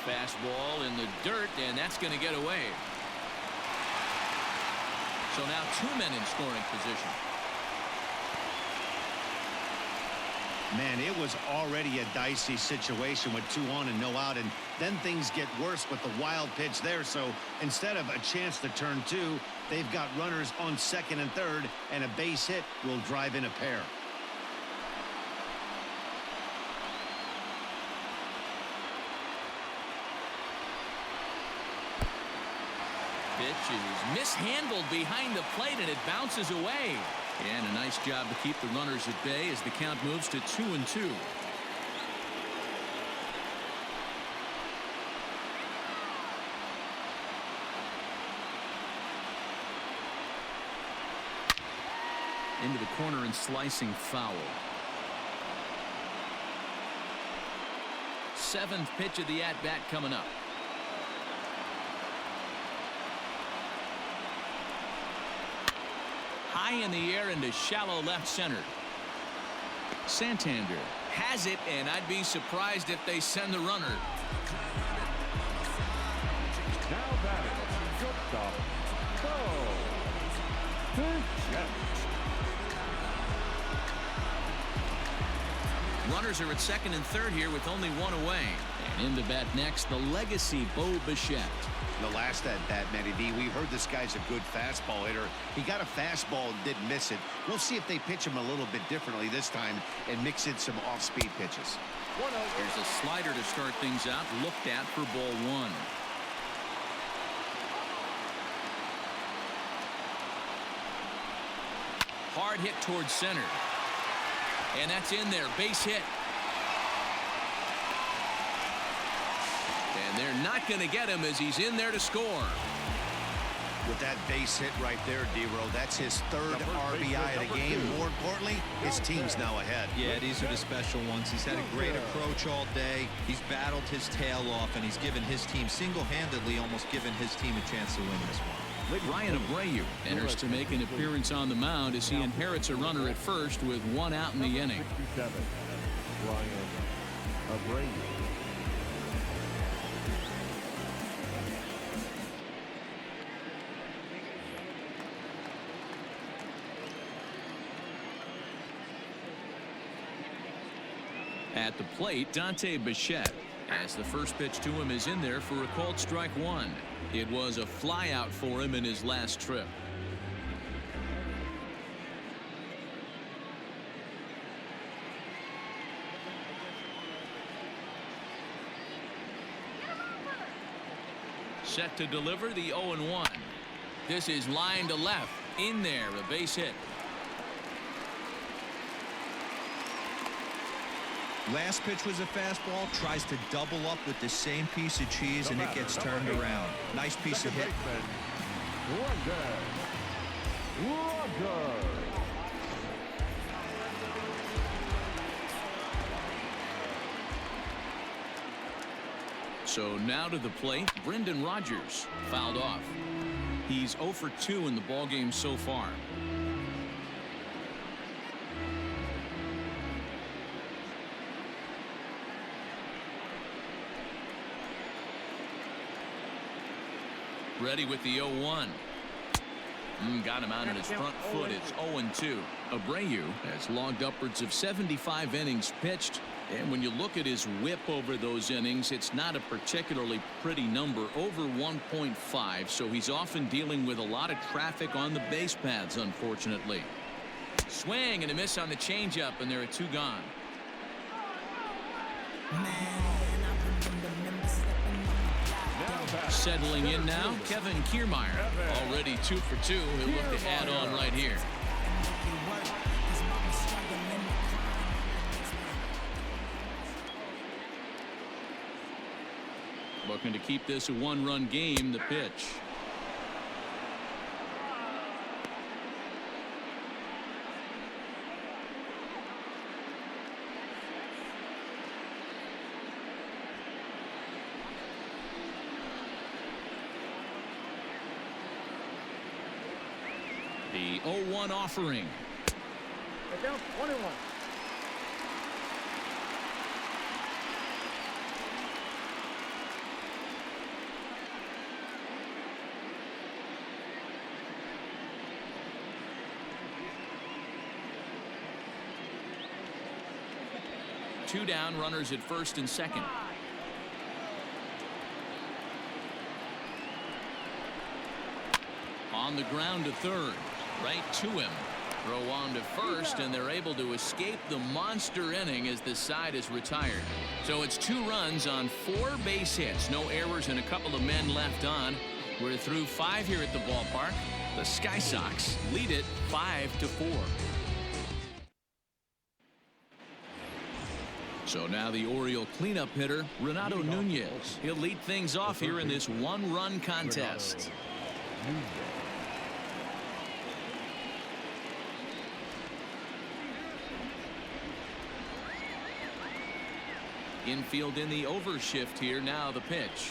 Fastball in the dirt, and that's going to get away. So now 2 men in scoring position. Man, it was already a dicey situation with 2 on and no out, and then things get worse with the wild pitch there. So instead of a chance to turn 2, they've got runners on second and third, and a base hit will drive in a pair. Pitch is mishandled behind the plate, and it bounces away. And a nice job to keep the runners at bay as the count moves to 2-2. Into the corner and slicing foul. 7th pitch of the at-bat coming up. High in the air into shallow left center. Santander has it, and I'd be surprised if they send the runner. Now batting, shortstop, Bo Bichette. Runners are at second and third here with only 1 away. And in to bat next, the legacy Bo Bichette. The last at bat, Matty D, we heard this guy's a good fastball hitter. He got a fastball and didn't miss it. We'll see if they pitch him a little bit differently this time and mix in some off-speed pitches. Here's a slider to start things out, looked at for ball 1. Hard hit towards center. And that's in there. Base hit. And they're not going to get him as he's in there to score. With that base hit right there, D-Row, that's his 3rd RBI of the game. More importantly, his His team's now ahead. Yeah, these are the special ones. He's had a great approach all day. He's battled his tail off, and he's given his team single-handedly, almost given his team a chance to win this one. Ryan Abreu enters to make an appearance on the mound as he inherits a runner at first with one out in the inning. 67, Ryan Abreu. At the plate, Dante Bichette, as the first pitch to him is in there for a called strike one. It was a flyout for him in his last trip. Set to deliver the 0-1. This is line to left. In there, a base hit. Last pitch was a fastball, tries to double up with the same piece of cheese, and it gets turned around. Nice piece of hit. So now to the plate, Brendan Rodgers fouled off. He's 0 for 2 in the ballgame so far. Ready with the 0-1. Got him out on his front foot. It's 0-2. Abreu has logged upwards of 75 innings pitched. And when you look at his whip over those innings, it's not a particularly pretty number, over 1.5. So he's often dealing with a lot of traffic on the base paths, unfortunately. Swing and a miss on the changeup, and there are 2 gone. Settling in now, Kevin Kiermaier, already 2 for 2. He'll look to add on right here. Looking to keep this a 1-run game. The pitch. The 0-1 offering. 21. Two down, runners at first and second. On the ground to third. Right to him. Throw on to first, and they're able to escape the monster inning as the side is retired. So it's 2 runs on 4 base hits. No errors and a couple of men left on. We're through 5 here at the ballpark. The Sky Sox lead it 5-4. So now the Oriole cleanup hitter, Renato Nunez. He'll lead things off here in this 1-run contest. Infield in the overshift here. Now the pitch.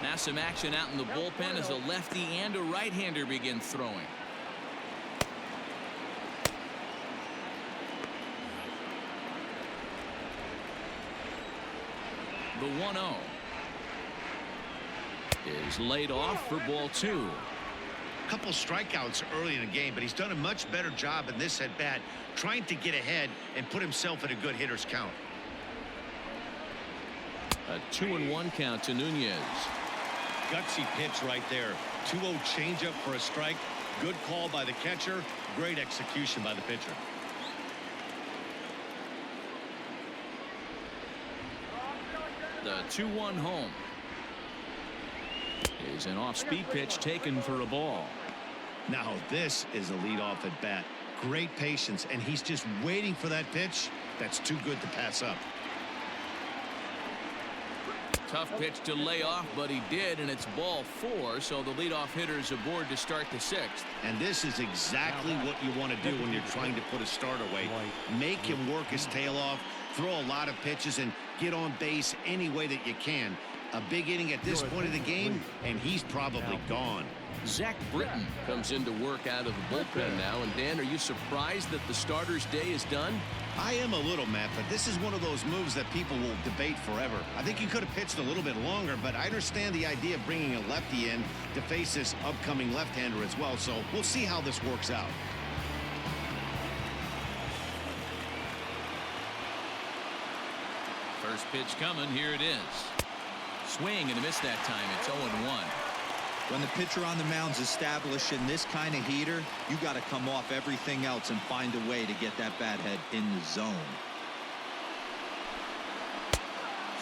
Now some action out in the bullpen as a lefty and a right-hander begin throwing. The 1-0 is laid off for ball 2. Couple strikeouts early in the game, but he's done a much better job in this at bat, trying to get ahead and put himself in a good hitter's count. A 2-1 count to Nunez. Gutsy pitch right there. 2-0 changeup for a strike. Good call by the catcher. Great execution by the pitcher. The 2-1 home is an off-speed pitch taken for a ball. Now this is a leadoff at bat. Great patience, and he's just waiting for that pitch. That's too good to pass up. Tough pitch to lay off, but he did, and it's ball 4, so the leadoff hitter is aboard to start the 6th. And this is exactly what you want to do when you're trying to put a start away. Make him work his tail off, throw a lot of pitches, and get on base any way that you can. A big inning at this point of the game, and he's probably gone. Zach Britton comes into work out of the bullpen now. And Dan, are you surprised that the starter's day is done? I am a little, Matt, but this is one of those moves that people will debate forever. I think he could have pitched a little bit longer, but I understand the idea of bringing a lefty in to face this upcoming left-hander as well, so we'll see how this works out. First pitch coming. Here it is. Swing and a miss that time. It's 0-1. When the pitcher on the mound's establishing this kind of heater, you got to come off everything else and find a way to get that bat head in the zone.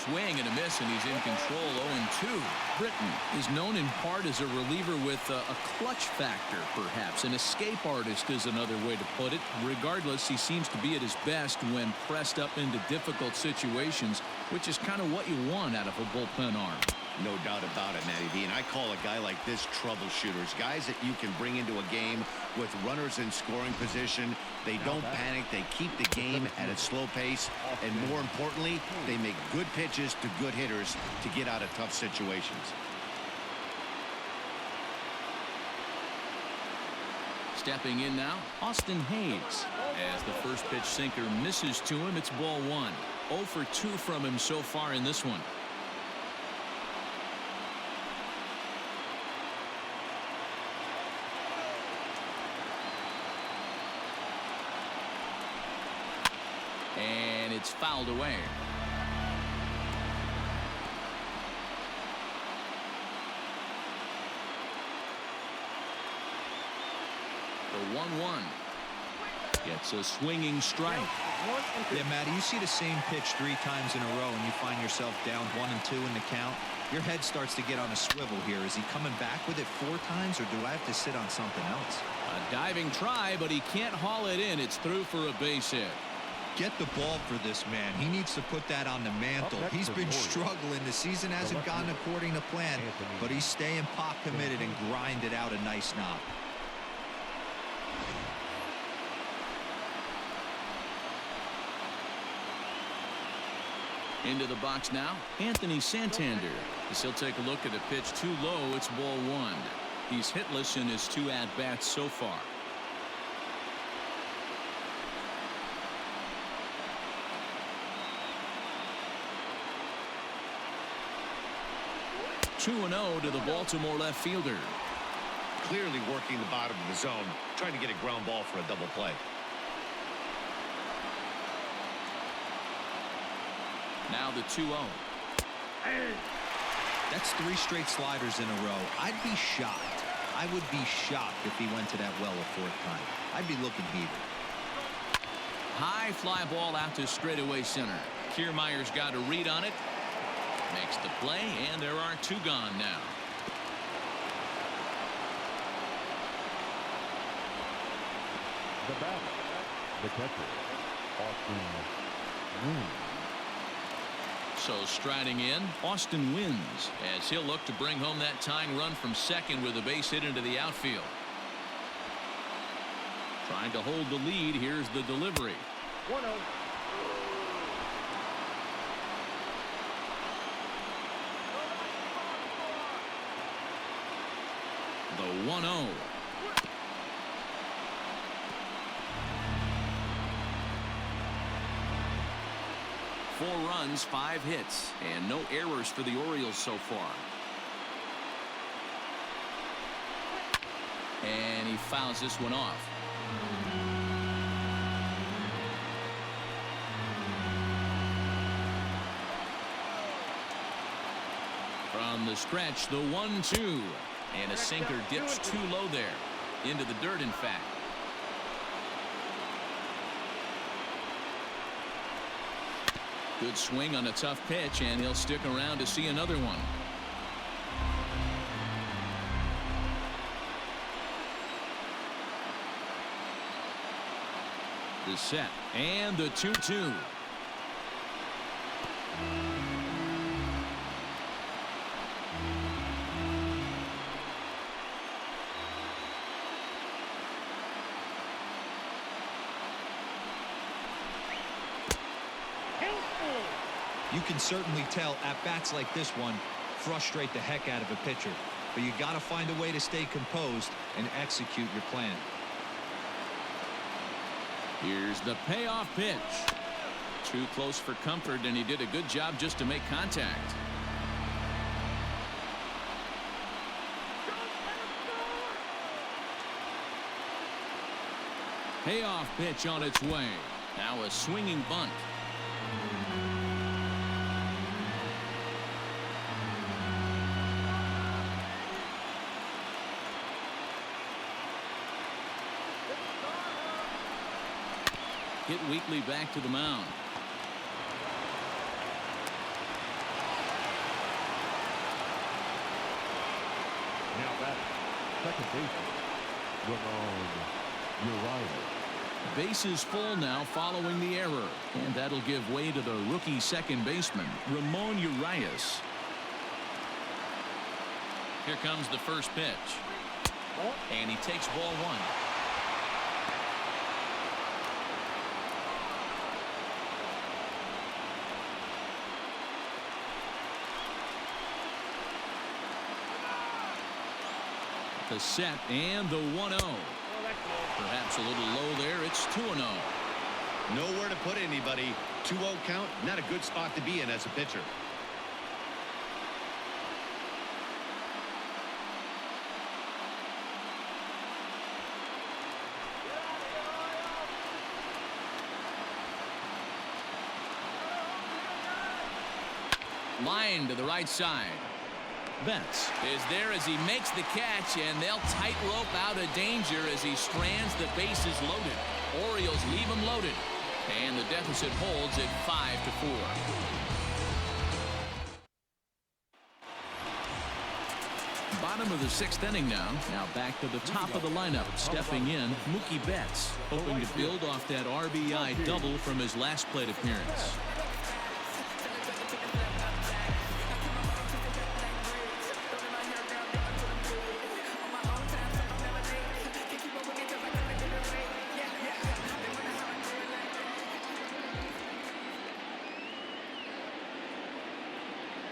Swing and a miss, and he's in control. 0-2. Britton is known in part as a reliever with a clutch factor, perhaps. An escape artist is another way to put it. Regardless, he seems to be at his best when pressed up into difficult situations, which is kind of what you want out of a bullpen arm. No doubt about it, Matty V. And I call a guy like this troubleshooters. Guys that you can bring into a game with runners in scoring position. They don't panic. They keep the game at a slow pace. And more importantly, they make good pitches to good hitters to get out of tough situations. Stepping in now, Austin Hayes. As the first pitch sinker misses to him, it's ball 1. 0 for 2 from him so far in this one. And it's fouled away. The 1-1 gets a swinging strike. Yeah, Matty, you see the same pitch 3 times in a row and you find yourself down 1-2 in the count. Your head starts to get on a swivel here. Is he coming back with it 4 times, or do I have to sit on something else? A diving try, but he can't haul it in. It's through for a base hit. Get the ball for this man. He needs to put that on the mantle. He's been struggling. The season hasn't gone according to plan, but he's staying pot committed and grinded out a nice knock. Into the box now, Anthony Santander. As he'll take a look at a pitch too low, it's ball 1. He's hitless in his 2 at-bats so far. (2-0) to the Baltimore left fielder. Clearly working the bottom of the zone, trying to get a ground ball for a double play. Now the 2-0. That's 3 straight sliders in a row. I'd be shocked. I would be shocked if he went to that well a 4th time. I'd be looking heated. High fly ball out to straightaway center. Kiermaier's got a read on it. Makes the play, and there are 2 gone now. The batter, the catcher, Austin Wynn. So striding in, Austin wins as he'll look to bring home that tying run from second with a base hit into the outfield. Trying to hold the lead. Here's the delivery. 1-0. The 1-0. Four runs, 5 hits, and no errors for the Orioles so far. And he fouls this one off. From the stretch, the 1-2. And a sinker dips too low there. Into the dirt, in fact. Good swing on a tough pitch, and he'll stick around to see another one. The set, and the 2-2. You can certainly tell at bats like this one frustrate the heck out of a pitcher. But you got to find a way to stay composed and execute your plan. Here's the payoff pitch. Too close for comfort, and he did a good job just to make contact. Payoff pitch on its way. Now a swinging bunt. Hit weakly back to the mound. Now back, second baseman, Ramon Urias. Bases full now following the error, and that'll give way to the rookie second baseman, Ramon Urias. Here comes the first pitch, and he takes ball one. The set and the 1-0. Perhaps a little low there. It's 2-0. Nowhere to put anybody. 2-0 count, not a good spot to be in as a pitcher. Line to the right side. Betts is there as he makes the catch, and they'll tightrope out of danger as he strands the bases loaded. Orioles leave him loaded, and the deficit holds at 5-4. Bottom of the sixth inning now. Now back to the top of the lineup. Stepping in, Mookie Betts, hoping to build off that RBI double from his last plate appearance.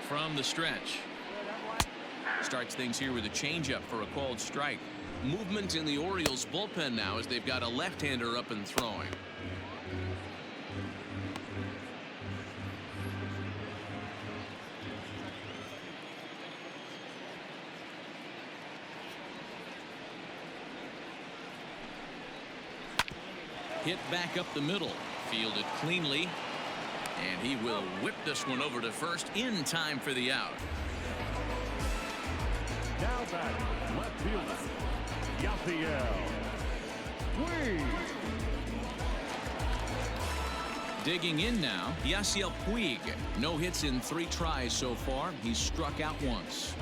From the stretch. Starts things here with a changeup for a called strike. Movement in the Orioles bullpen now as they've got a left-hander up and throwing. Hit back up the middle. Fielded cleanly. And he will whip this one over to first in time for the out. Now back, left fielder, Yasiel Puig. Digging in now, Yasiel Puig. No hits in 3 tries so far. He's struck out once.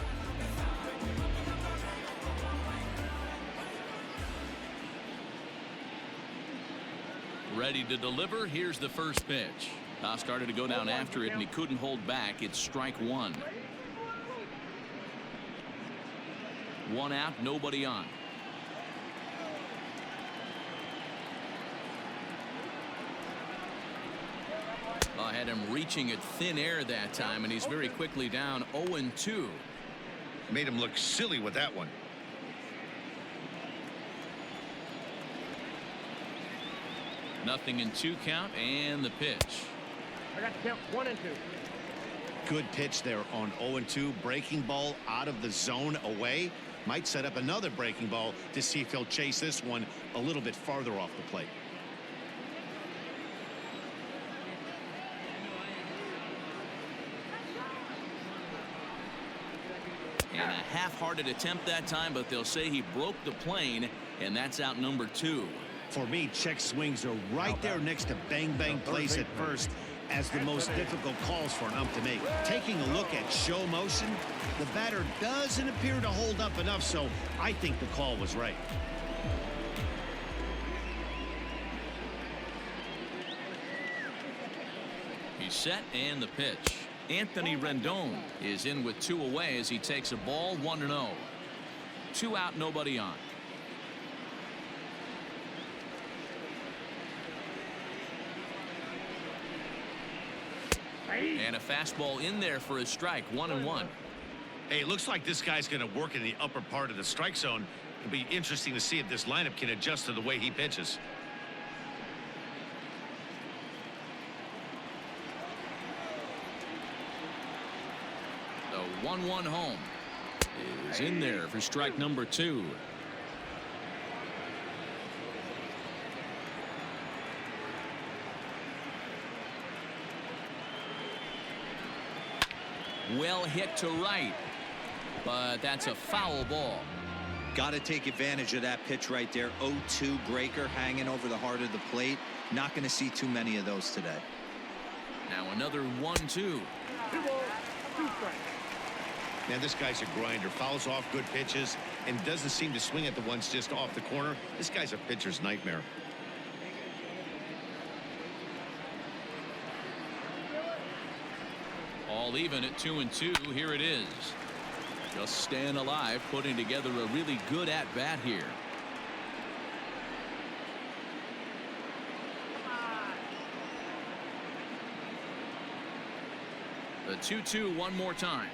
Ready to deliver. Here's the first pitch. Started to go down after it, and he couldn't hold back. It's strike one. 1 out, nobody on. I had him reaching at thin air that time, and he's very quickly down 0-2. Made him look silly with that one. Nothing in 2 count, and the pitch. I got to count 1 and 2. Good pitch there on 0-2. Breaking ball out of the zone away. Might set up another breaking ball to see if he'll chase this one a little bit farther off the plate. And a half-hearted attempt that time, but they'll say he broke the plane, and that's out number 2. For me, check swings are right there next to bang-bang plays at first as the most difficult calls for an ump to make. Taking a look at show motion, the batter doesn't appear to hold up enough, so I think the call was right. He's set, and the pitch. Anthony Rendon is in with 2 away as he takes a ball 1-0. 2 out, nobody on. And a fastball in there for a strike. 1-1. Hey, it looks like this guy's going to work in the upper part of the strike zone. It'll be interesting to see if this lineup can adjust to the way he pitches. The 1-1 home is in there for strike number 2. Well hit to right, but that's a foul ball. Got to take advantage of that pitch right there. 0-2 breaker hanging over the heart of the plate. Not going to see too many of those today. Now another 1-2. Man, this guy's a grinder. Fouls off good pitches and doesn't seem to swing at the ones just off the corner. This guy's a pitcher's nightmare. All even at 2-2. Here it is. Just staying alive, putting together a really good at-bat here. The 2-2 one more time.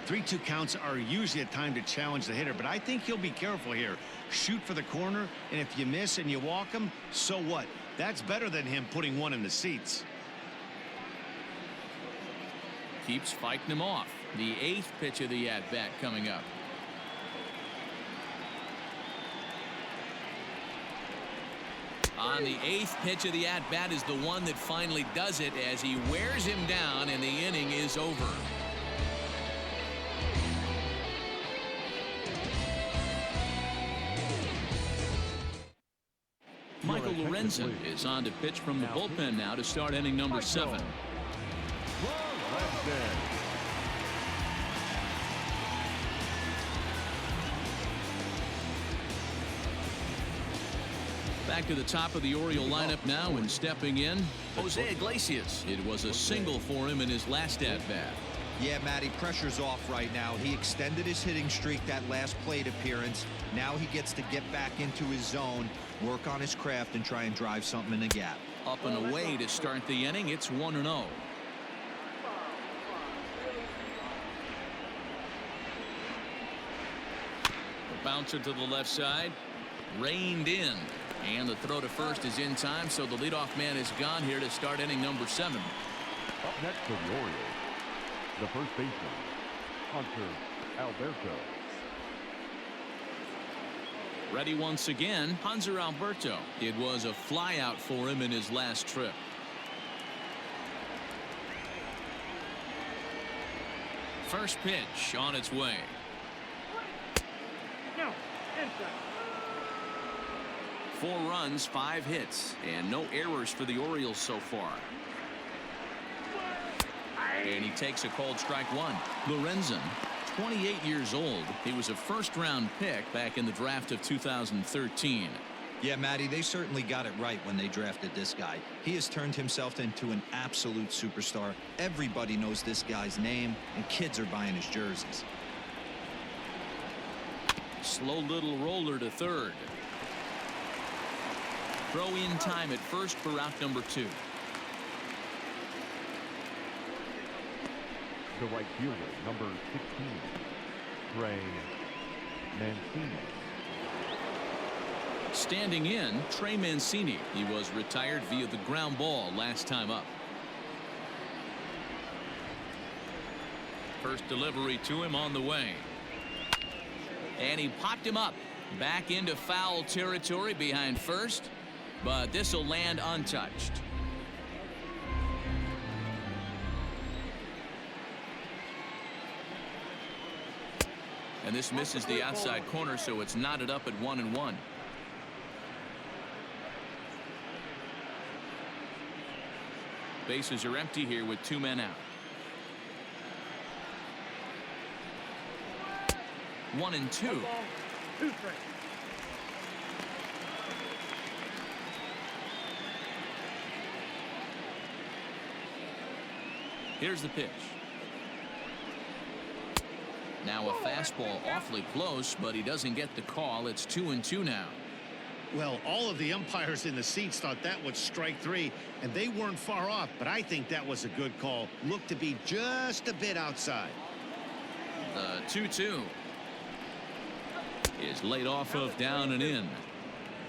3-2 counts are usually a time to challenge the hitter, but I think he'll be careful here. Shoot for the corner, and if you miss and you walk him, so what? That's better than him putting one in the seats. Keeps fighting him off. The 8th pitch of the at-bat coming up. On the 8th pitch of the at-bat is the one that finally does it as he wears him down and the inning is over. Michael Lorenzen is on to pitch from the bullpen now to start inning number 7. Back to the top of the Oriole lineup now, and stepping in, Jose Iglesias. It was a single for him in his last at-bat. Yeah, Matty, pressure's off right now. He extended his hitting streak that last plate appearance. Now he gets to get back into his zone, work on his craft, and try and drive something in the gap. Up and away to start the inning. It's 1-0. The bouncer to the left side, reined in. And the throw to first is in time, so the leadoff man is gone here to start inning number 7. Up next for the Orioles, the first baseman, Hunter Alberto. Ready once again, Hanser Alberto. It was a flyout for him in his last trip. First pitch on its way. No, inside. 4 runs, 5 hits, and no errors for the Orioles so far. And he takes a cold strike 1. Lorenzen, 28 years old. He was a first-round pick back in the draft of 2013. Yeah, Matty, they certainly got it right when they drafted this guy. He has turned himself into an absolute superstar. Everybody knows this guy's name, and kids are buying his jerseys. Slow little roller to third. Throw in time at first for out number 2. The right fielder, number 16, Trey Mancini. Standing in, Trey Mancini. He was retired via the ground ball last time up. First delivery to him on the way. And he popped him up. Back into foul territory behind first. But this will land untouched. And this misses the outside corner, so it's knotted up at 1-1. Bases are empty here with 2 men out. 1-2. 2 strikes. Here's the pitch. Now a fastball awfully close, but he doesn't get the call. It's 2-2 now. Well, all of the umpires in the seats thought that was strike three, and they weren't far off, but I think that was a good call. Looked to be just a bit outside. The 2-2 is laid off of down and in.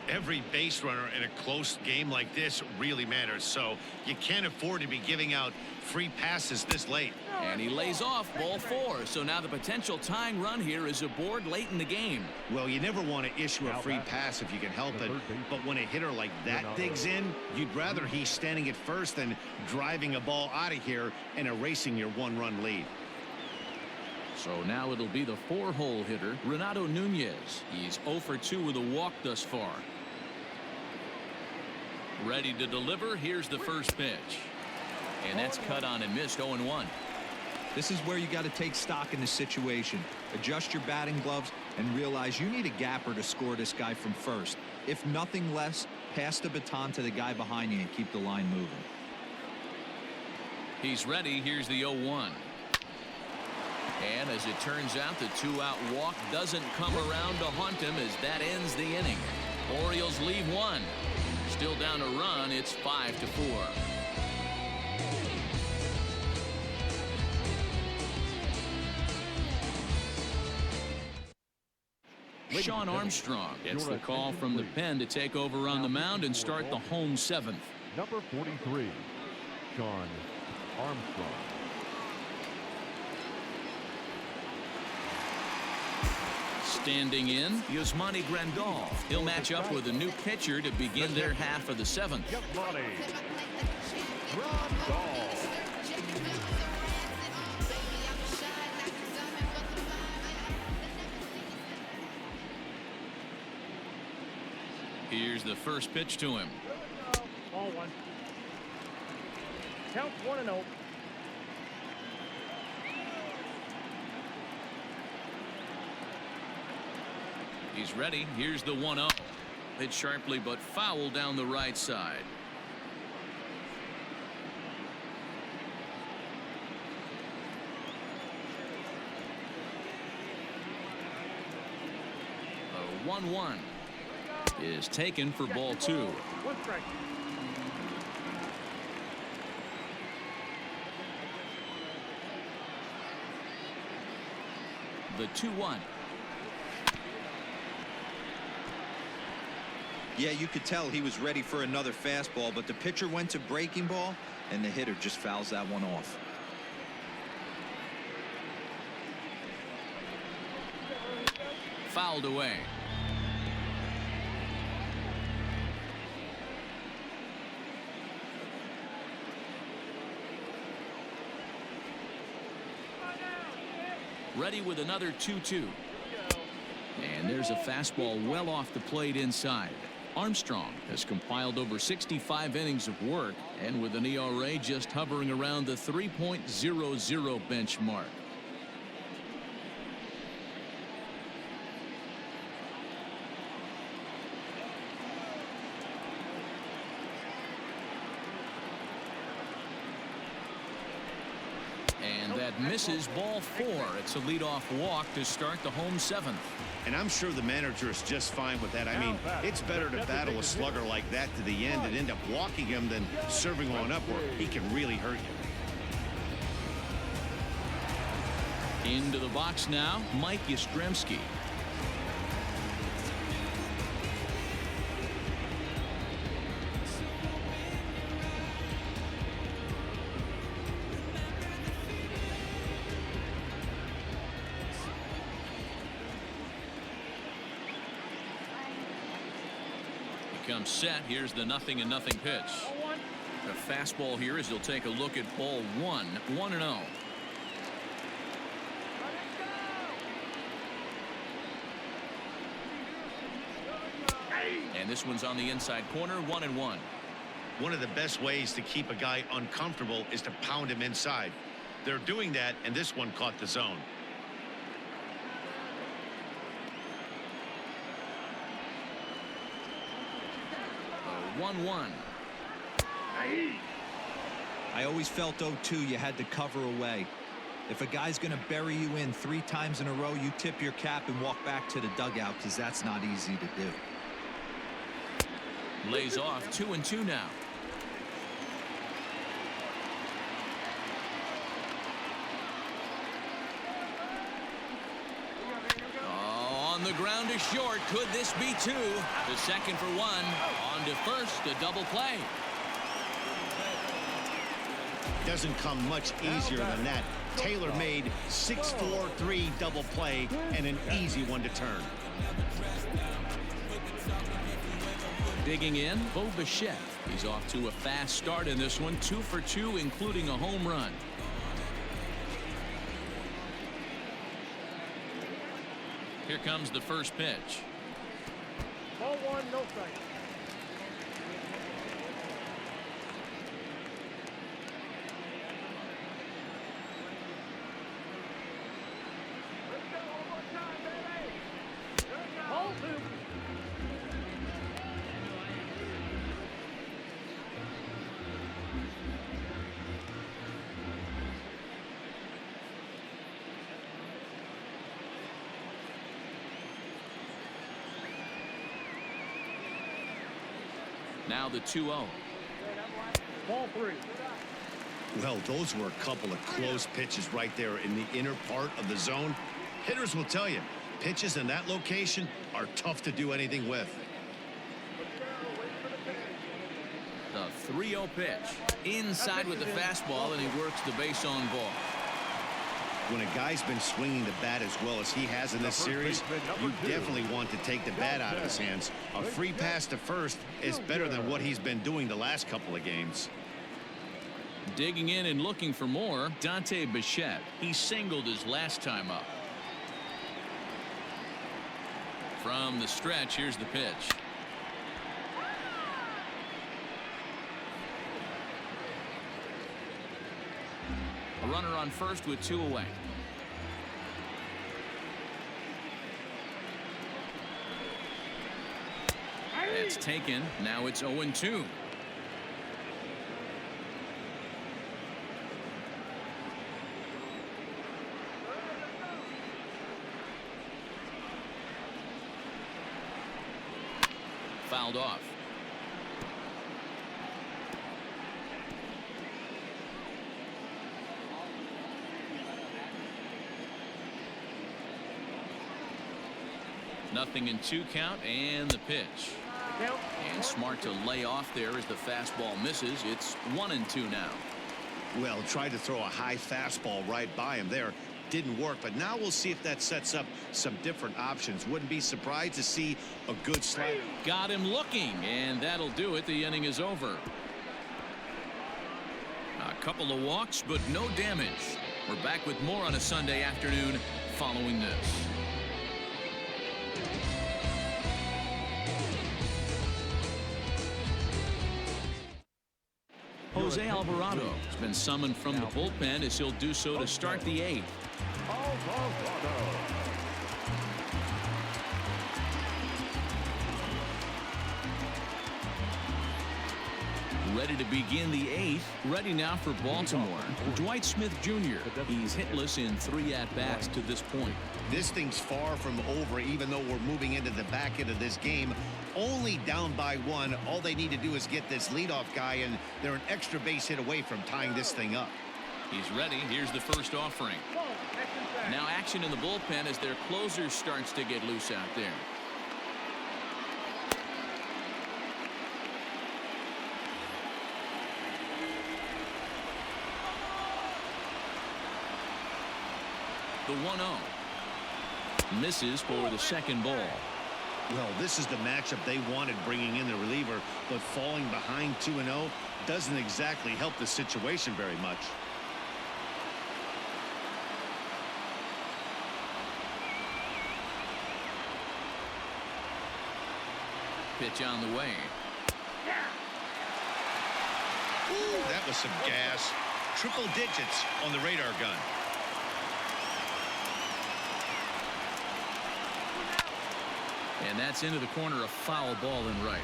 Every base runner in a close game like this really matters, so you can't afford to be giving out free passes this late. And he lays off ball 4. So now the potential tying run here is aboard late in the game. Well, you never want to issue a free pass if you can help it, but when a hitter like that digs in, you'd rather he's standing at first than driving a ball out of here and erasing your one-run lead. So now it'll be the 4-hole hitter, Renato Nunez. He's 0 for 2 with a walk thus far. Ready to deliver. Here's the first pitch. And that's cut on and missed. 0-1. This is where you got to take stock in the situation. Adjust your batting gloves and realize you need a gapper to score this guy from first. If nothing less, pass the baton to the guy behind you and keep the line moving. He's ready. Here's the 0-1. And as it turns out, the 2-out walk doesn't come around to haunt him as that ends the inning. Orioles lead 1. Still down a run. It's 5-4. Shawn Armstrong gets the call from the pen to take over on the mound and start the home 7th. Number 43, Shawn Armstrong. Standing in, Yasmani Grandal. He'll match up with a new pitcher to begin their half of the 7th. Yasmani Grandal. Here's the first pitch to him. Ball 1. Count 1-0. He's ready. Here's the 1-0. Hit sharply but foul down the right side. A 1-1 is taken for ball 2. 1 strike. The 2-1. Yeah, you could tell he was ready for another fastball, but the pitcher went to breaking ball and the hitter just fouls that one off. Fouled away. Ready with another 2-2. And there's a fastball well off the plate inside. Armstrong has compiled over 65 innings of work, and with an ERA just hovering around the 3.00 benchmark. And that misses ball 4. It's a leadoff walk to start the home 7th. And I'm sure the manager is just fine with that. I mean, it's better to battle a slugger like that to the end and end up walking him than serving one up where he can really hurt you. Into the box now, Mike Yastrzemski. Comes set. Here's the 0-0 pitch. The fastball here as he'll take a look at ball 1. 1-0. And this one's on the inside corner. 1-1. One of the best ways to keep a guy uncomfortable is to pound him inside. They're doing that, and this one caught the zone. 1-1. I always felt 0-2 you had to cover away. If a guy's going to bury you in 3 times in a row, you tip your cap and walk back to the dugout because that's not easy to do. Lays off 2-2 now. Oh, on the ground is short. Could this be two? The second for one. On to first, a double play. Doesn't come much easier than that. Taylor made 6-4-3 double play and an easy one to turn. Digging in, Bo Bichette. He's off to a fast start in this one, 2 for 2, including a home run. Here comes the first pitch. Ball one, no strike. Ball two. Now the 2-0. Ball three. Well, those were a couple of close pitches right there in the inner part of the zone. Hitters will tell you, pitches in that location are tough to do anything with. The 3-0 pitch. Inside with the fastball, and he works the base on ball. When a guy's been swinging the bat as well as he has in this series, you definitely want to take the bat out of his hands. A free pass to first is better than what he's been doing the last couple of games. Digging in and looking for more, Dante Bichette. He singled his last time up. From the stretch, here's the pitch. A runner on first with 2 away. That's taken. Now it's 0-2. Fouled off. Nothing in 2 count, and the pitch. And smart to lay off there as the fastball misses. It's 1-2 now. Well, tried to throw a high fastball right by him there. Didn't work, but now we'll see if that sets up some different options. Wouldn't be surprised to see a good slider. Got him looking, and that'll do it. The inning is over. A couple of walks, but no damage. We're back with more on a Sunday afternoon following this. Jose Alvarado has been summoned from the bullpen as he'll do so to start the 8th. Ready to begin the 8th. Ready now for Baltimore. Dwight Smith Jr. He's hitless in 3 at-bats to this point. This thing's far from over, even though we're moving into the back end of this game. Only down by 1. All they need to do is get this leadoff guy, and they're an extra base hit away from tying this thing up. He's ready. Here's the first offering. Now action in the bullpen as their closer starts to get loose out there. The 1-0. Misses for the second ball. Well, this is the matchup they wanted, bringing in the reliever, but falling behind 2-0 doesn't exactly help the situation very much. Pitch on the way. Ooh, that was some gas. Triple digits on the radar gun. And that's into the corner, a foul ball in right.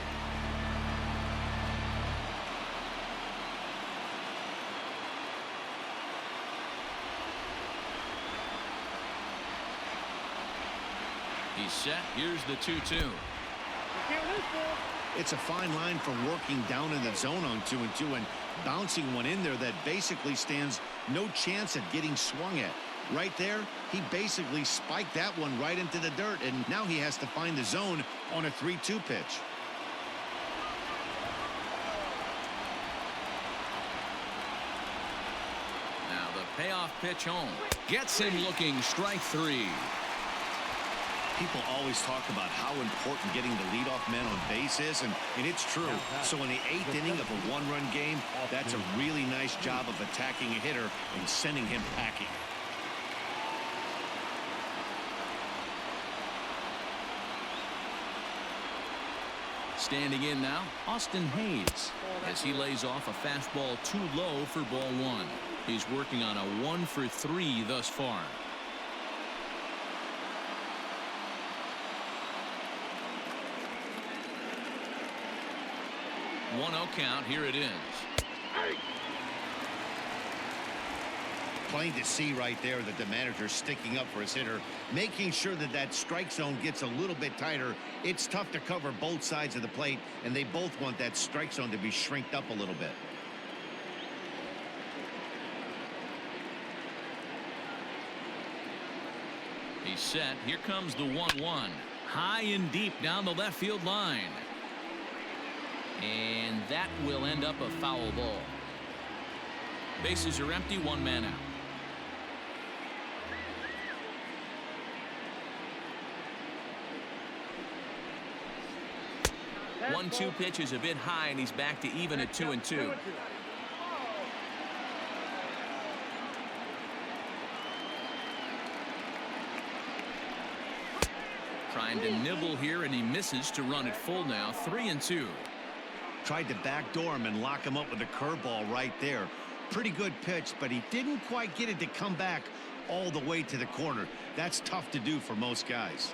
He's set. Here's the 2-2. It's a fine line for working down in the zone on 2-2 and bouncing one in there that basically stands no chance at getting swung at. Right there, he basically spiked that one right into the dirt, and now he has to find the zone on a 3-2 pitch. Now the payoff pitch home. Gets him looking, strike 3. People always talk about how important getting the leadoff man on base is, and it's true. So in the 8th inning of a one-run game, that's a really nice job of attacking a hitter and sending him packing. Standing in now, Austin Hayes, as he lays off a fastball too low for ball 1. He's working on a 1-for-3 thus far. 1-0 count. Here it is. Plain to see right there that the manager's sticking up for his hitter, making sure that that strike zone gets a little bit tighter. It's tough to cover both sides of the plate, and they both want that strike zone to be shrinked up a little bit. He's set. Here comes the 1-1. High and deep down the left field line. And that will end up a foul ball. Bases are empty, 1 man out. 1-2 pitch is a bit high, and he's back to even at 2-2. Trying to nibble here, and he misses to run it full now. 3-2. Tried to backdoor him and lock him up with a curveball right there. Pretty good pitch, but he didn't quite get it to come back all the way to the corner. That's tough to do for most guys.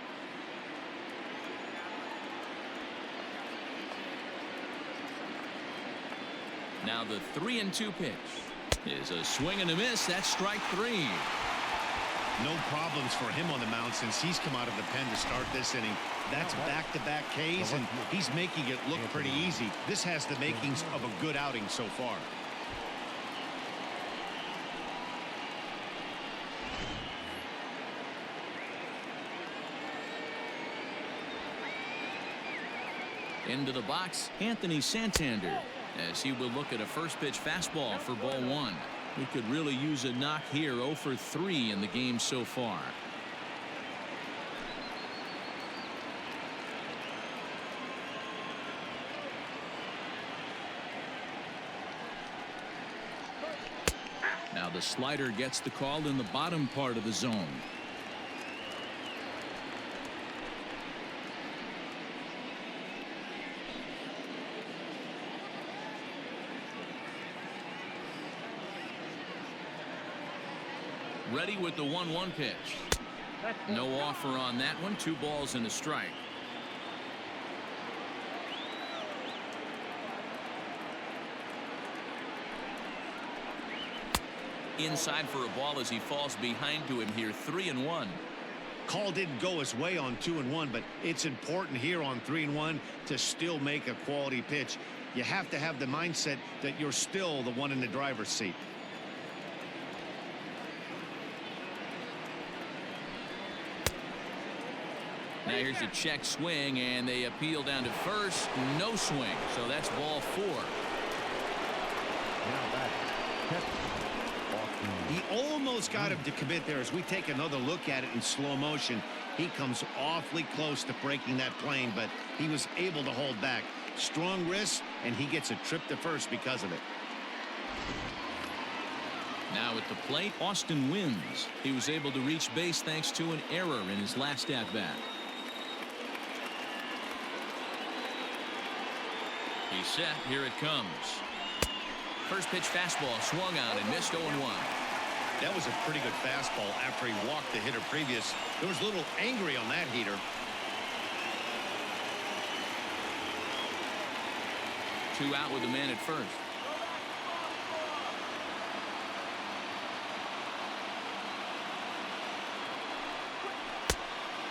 Now the 3-2 pitch is a swing and a miss. That's strike 3. No problems for him on the mound since he's come out of the pen to start this inning. That's back-to-back Ks, and he's making it look pretty easy. This has the makings of a good outing so far. Into the box, Anthony Santander, as he will look at a first pitch fastball for ball 1. He could really use a knock here. 0 for 3 in the game so far. Now the slider gets the call in the bottom part of the zone. Ready with the 1-1 pitch. No offer on that one. 2 balls and a strike. Inside for a ball as he falls behind to him here. 3-1. Call didn't go his way on 2-1, but it's important here on 3-1 to still make a quality pitch. You have to have the mindset that you're still the one in the driver's seat. Now here's a check swing, and they appeal down to first. No swing, so that's ball 4. He almost got him to commit there. As we take another look at it in slow motion, he comes awfully close to breaking that plane, but he was able to hold back. Strong wrist, and he gets a trip to first because of it. Now at the plate, Austin wins. He was able to reach base thanks to an error in his last at-bat. He's set. Here it comes. First pitch fastball swung on and missed 0-1. That was a pretty good fastball after he walked the hitter previous. There was a little angry on that heater. Two out with a man at first.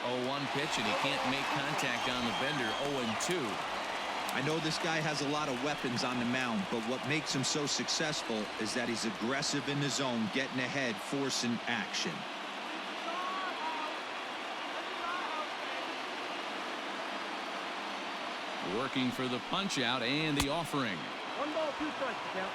Oh, 1 pitch, and he can't make contact on the bender. 0-2. I know this guy has a lot of weapons on the mound, but what makes him so successful is that he's aggressive in the zone, getting ahead, forcing action. Working for the punch out and the offering. 1 ball, 2 strikes to count.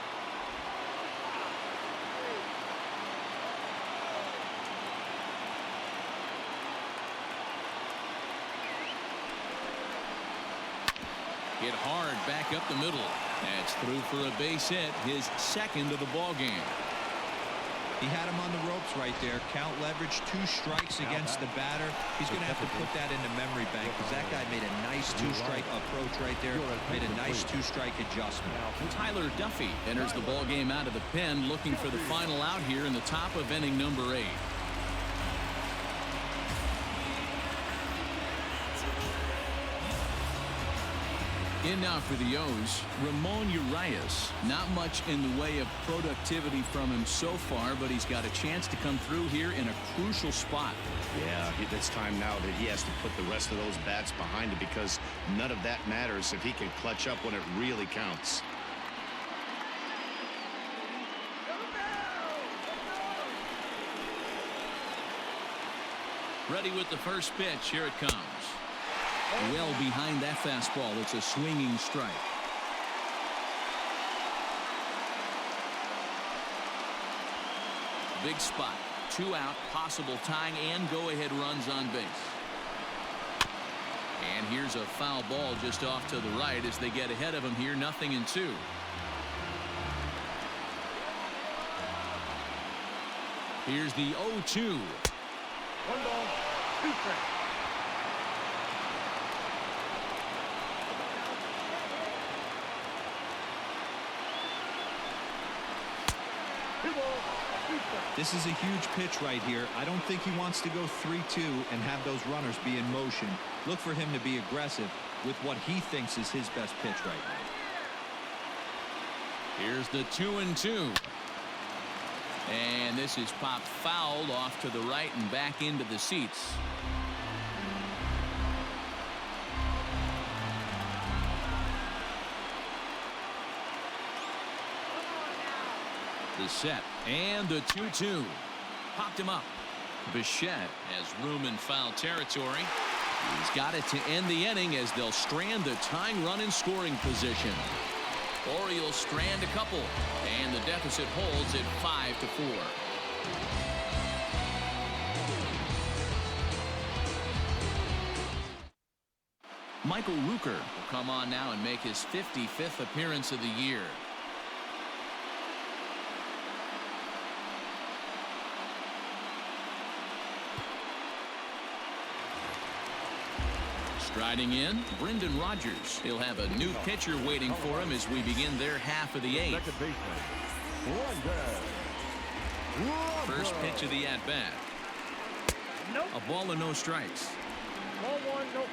Hit hard back up the middle. That's through for a base hit, his second of the ball game. He had him on the ropes right there. Count leverage, 2 strikes against the batter. He's going to have to put that in the memory bank because that guy made a nice 2-strike approach right there. Made a nice 2-strike adjustment. Tyler Duffy enters the ball game out of the pen, looking for the final out here in the top of inning number 8. In now for the O's, Ramon Urias. Not much in the way of productivity from him so far, but he's got a chance to come through here in a crucial spot. Yeah, it's time now that he has to put the rest of those bats behind him because none of that matters if he can clutch up when it really counts. Ready with the first pitch. Here it comes. Well behind that fastball. It's a swinging strike. Big spot. 2 out, possible tying and go-ahead runs on base. And here's a foul ball just off to the right as they get ahead of him here. 0-2. Here's the 0-2. 1 ball, 2 strikes. This is a huge pitch right here. I don't think he wants to go 3-2 and have those runners be in motion. Look for him to be aggressive with what he thinks is his best pitch right now. Here's the 2-2. And this is popped fouled off to the right and back into the seats. The set and the 2-2. Popped him up. Bichette has room in foul territory. He's got it to end the inning as they'll strand the tying run in scoring position. Orioles strand a couple, and the deficit holds at 5-4. Michael Rooker will come on now and make his 55th appearance of the year. Striding in, Brendan Rodgers. He'll have a new pitcher waiting for him as we begin their half of the 8th. Second baseman, First pitch of the at-bat. Nope. A ball and no strikes. Ball 1, no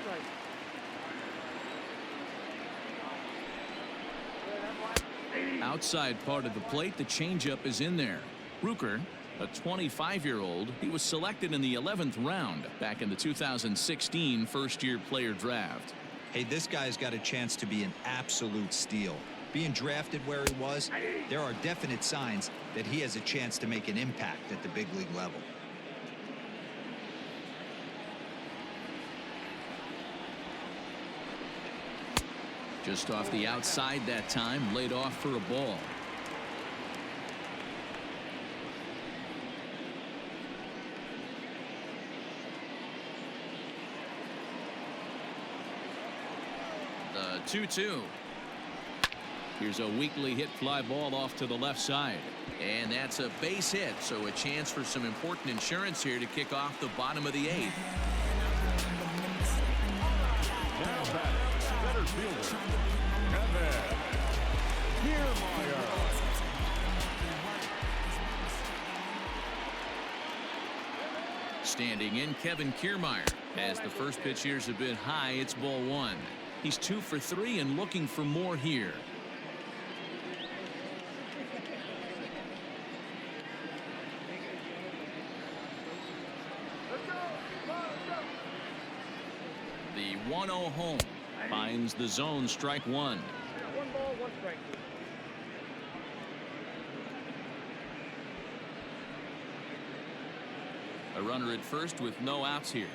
strikes. Outside part of the plate, the changeup is in there. Rooker, a 25-year-old, he was selected in the 11th round back in the 2016 first-year player draft. Hey, this guy's got a chance to be an absolute steal. Being drafted where he was, there are definite signs that he has a chance to make an impact at the big league level. Just off the outside that time, laid off for a ball. The 2-2. Here's a weakly hit fly ball off to the left side. And that's a base hit, so a chance for some important insurance here to kick off the bottom of the 8th. now batting, center fielder, Kevin Kiermaier. Standing in, Kevin Kiermaier. As the first pitch here's a bit high, it's ball 1. He's 2 for 3 and looking for more here. The 1-0 home. Finds the zone, strike one. 1 ball, 1 strike. A runner at first with no outs here.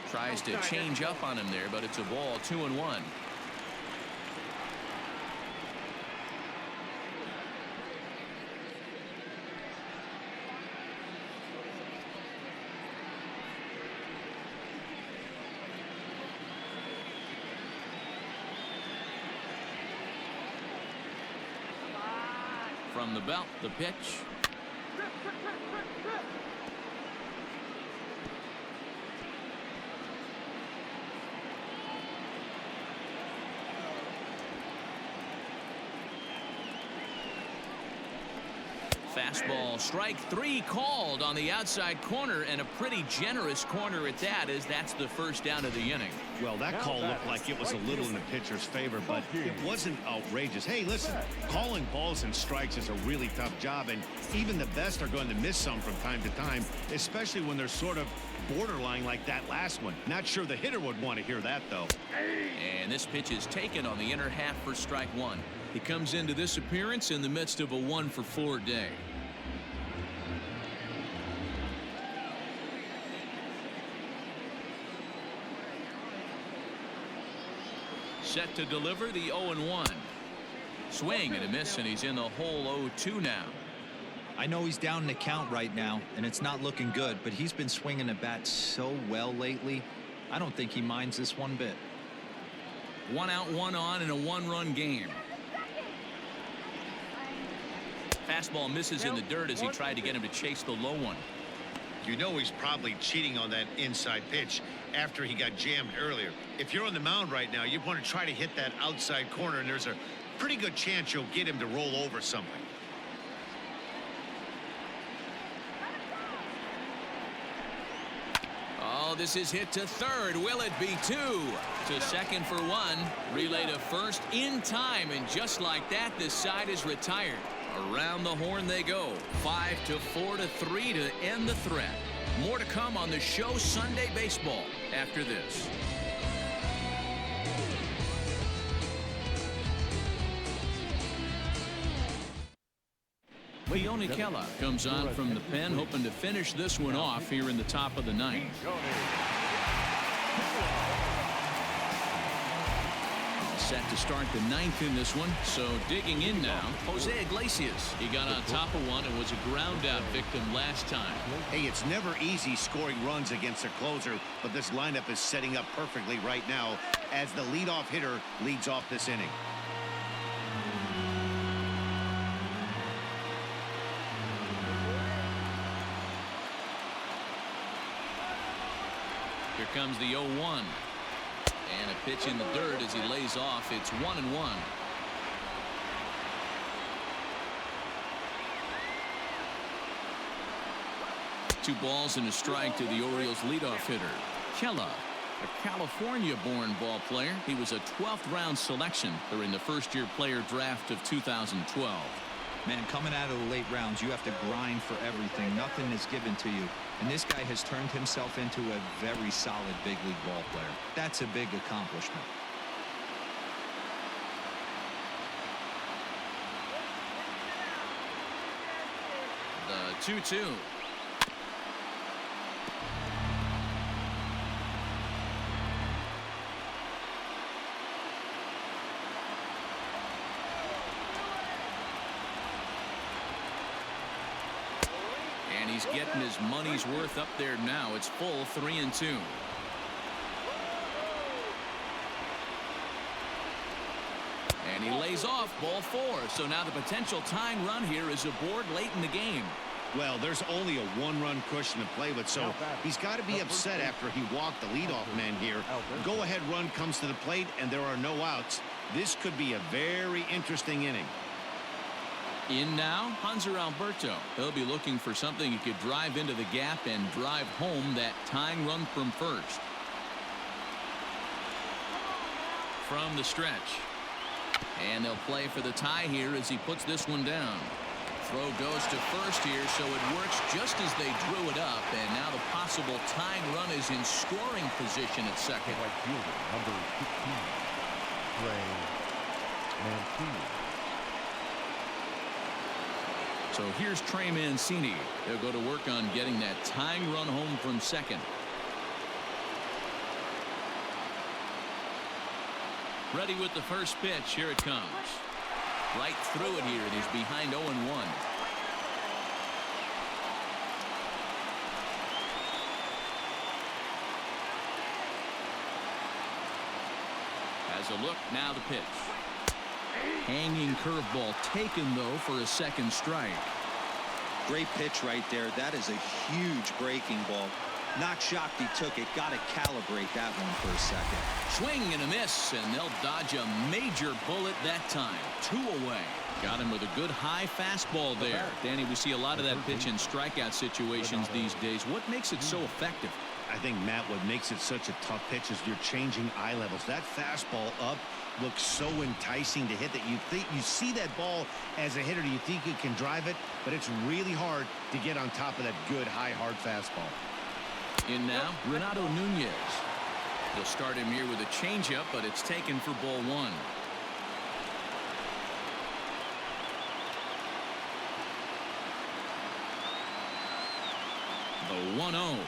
Tries to change up on him there, but it's a ball, 2-1. From the belt, the pitch. Fastball, strike three called on the outside corner, and a pretty generous corner at that, as that's the first down of the inning. Well, that call looked like it was a little in the pitcher's favor, but it wasn't outrageous. Hey, listen, calling balls and strikes is a really tough job, and even the best are going to miss some from time to time, especially when they're sort of borderline like that last one. Not sure the hitter would want to hear that, though. And this pitch is taken on the inner half for strike one. He comes into this appearance in the midst of a 1-for-4 day. Set to deliver the 0-1. Swing and a miss, and he's in the hole 0-2 now. I know he's down in the count right now, and it's not looking good, but he's been swinging the bat so well lately. I don't think he minds this one bit. 1 out, 1 on in a 1-run game. Fastball misses in the dirt as he tried to get him to chase the low one. You know he's probably cheating on that inside pitch after he got jammed earlier. If you're on the mound right now, you want to try to hit that outside corner, and there's a pretty good chance you'll get him to roll over something. Oh, this is hit to third. Will it be 2? To second for 1. Relay to first in time, and just like that, this side is retired. Around the horn they go. 5-4-3 to end the threat. More to come on the show Sunday Baseball after this. Leone Kella comes on from the pen, hoping to finish this one off here in the top of the ninth. Set to start the ninth in this one, so digging in now, Jose Iglesias. He got on top of one and was a ground out victim last time. Hey, it's never easy scoring runs against a closer, but this lineup is setting up perfectly right now as the leadoff hitter leads off this inning. Here comes the 0-1. And a pitch in the dirt as he lays off. It's 1-1. Two balls and a strike to the Orioles leadoff hitter. Kella, a California-born ball player. He was a 12th round selection during the first-year player draft of 2012. Man, coming out of the late rounds, you have to grind for everything. Nothing is given to you. And this guy has turned himself into a very solid big league ball player. That's a big accomplishment. The 2-2. And he's getting his money's worth up there now. It's full 3-2. And he lays off ball 4. So now the potential tying run here is aboard late in the game. Well, there's only a 1-run cushion to play with, so he's got to be upset after he walked the leadoff man here. Go-ahead run comes to the plate, and there are no outs. This could be a very interesting inning. In now, Hanser Alberto. He'll be looking for something he could drive into the gap and drive home that tying run from first. From the stretch. And they'll play for the tie here as he puts this one down. Throw goes to first here, so it works just as they drew it up, and now the possible tying run is in scoring position at second. Right fielder, number 15, Trey Mancini. So here's Trey Mancini. They'll go to work on getting that tying run home from second. Ready with the first pitch. Here it comes. Right through it here, and he's behind 0-1. Has a look, now the pitch. Hanging curveball taken, though, for a second strike. Great pitch right there. That is a huge breaking ball. Not shocked he took it. Got to calibrate that one for a second. Swing and a miss, and they'll dodge a major bullet that time. 2 away. Got him with a good high fastball there. Danny, we see a lot of that pitch in strikeout situations these days. What makes it so effective? I think, Matt, what makes it such a tough pitch is you're changing eye levels. That fastball up looks so enticing to hit that you think you see that ball as a hitter, you think you can drive it, but it's really hard to get on top of that good high hard fastball. In now, Renato Nunez. They'll start him here with a changeup, but it's taken for ball 1. The 1-0.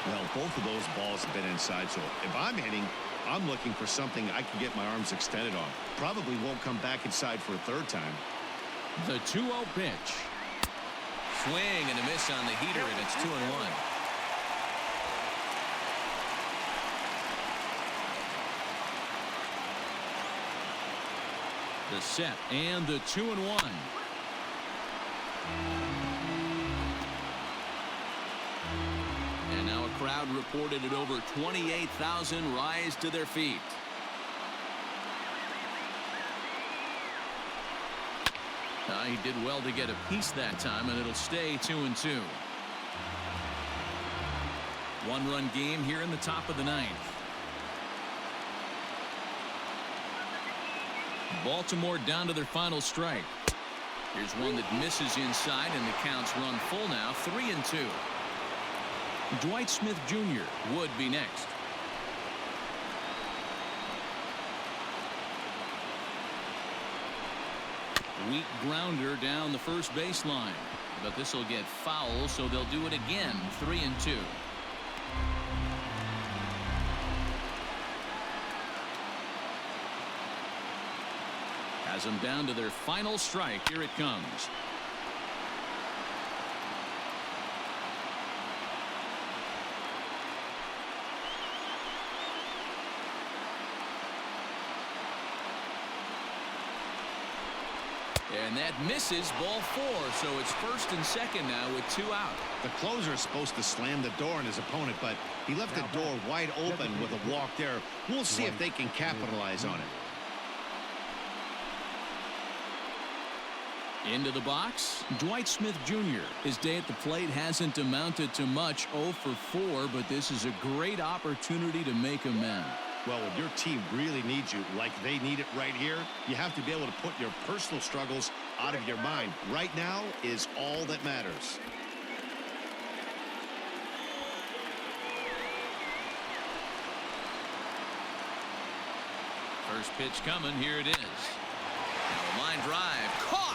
Well, both of those balls have been inside, so if I'm hitting, I'm looking for something I can get my arms extended on. Probably won't come back inside for a third time. The 2-0 pitch. Swing and a miss on the heater, and it's 2-1. The set and the 2-1. And now a crowd reported at over 28,000 rise to their feet. He did well to get a piece that time, and it'll stay 2-2. 1-run game here in the top of the 9th. Baltimore down to their final strike. Here's one that misses inside, and the count's run full now, 3-2. Dwight Smith Jr. would be next. Weak grounder down the first baseline, but this will get foul, so they'll do it again. 3-2. Has them down to their final strike. Here it comes. And that misses, ball 4, so it's first and second now with 2 out. The closer is supposed to slam the door on his opponent, but he left the door wide open with a walk there. We'll see if they can capitalize on it. Into the box, Dwight Smith Jr. His day at the plate hasn't amounted to much, 0 for 4, but this is a great opportunity to make amends. Well, when your team really needs you, like they need it right here, you have to be able to put your personal struggles out of your mind. Right now is all that matters. First pitch coming. Here it is. Now a line drive. Caught!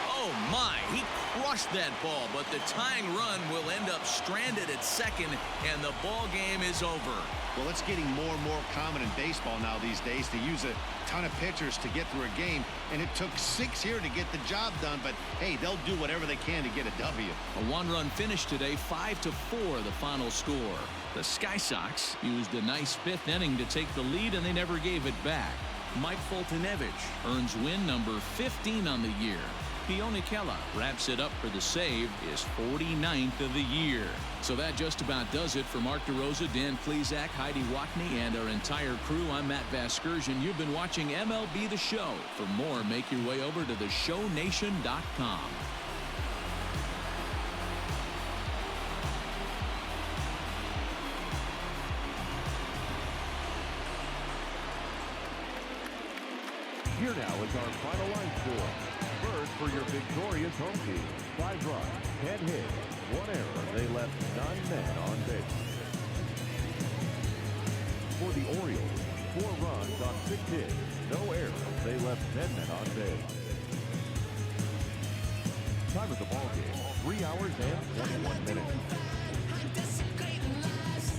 Oh, my. He crushed that ball, but the tying run will end up stranded at second, and the ball game is over. Well, it's getting more and more common in baseball now these days to use a ton of pitchers to get through a game, and it took 6 here to get the job done, but hey, they'll do whatever they can to get a W. A 1-run finish today, 5-4 the final score. The Sky Sox used a nice 5th inning to take the lead, and they never gave it back. Mike Foltynewicz earns win number 15 on the year. Pione Kella wraps it up for the save, his 49th of the year. So that just about does it for Mark DeRosa, Dan Plesac, Heidi Wackney, and our entire crew. I'm Matt Vasgersian. You've been watching MLB The Show. For more, make your way over to theshownation.com. Here now is our final line score. first for your victorious home team. 5 runs, 10 hits, 1 error. They left 9 men on base. For the Orioles, 4 runs on 6 hits, no errors. They left 10 men on base. Time of the ball game, 3 hours and 21 minutes.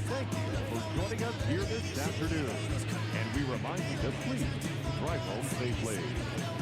Thank you for joining us here this afternoon. And we remind you to please drive home safely.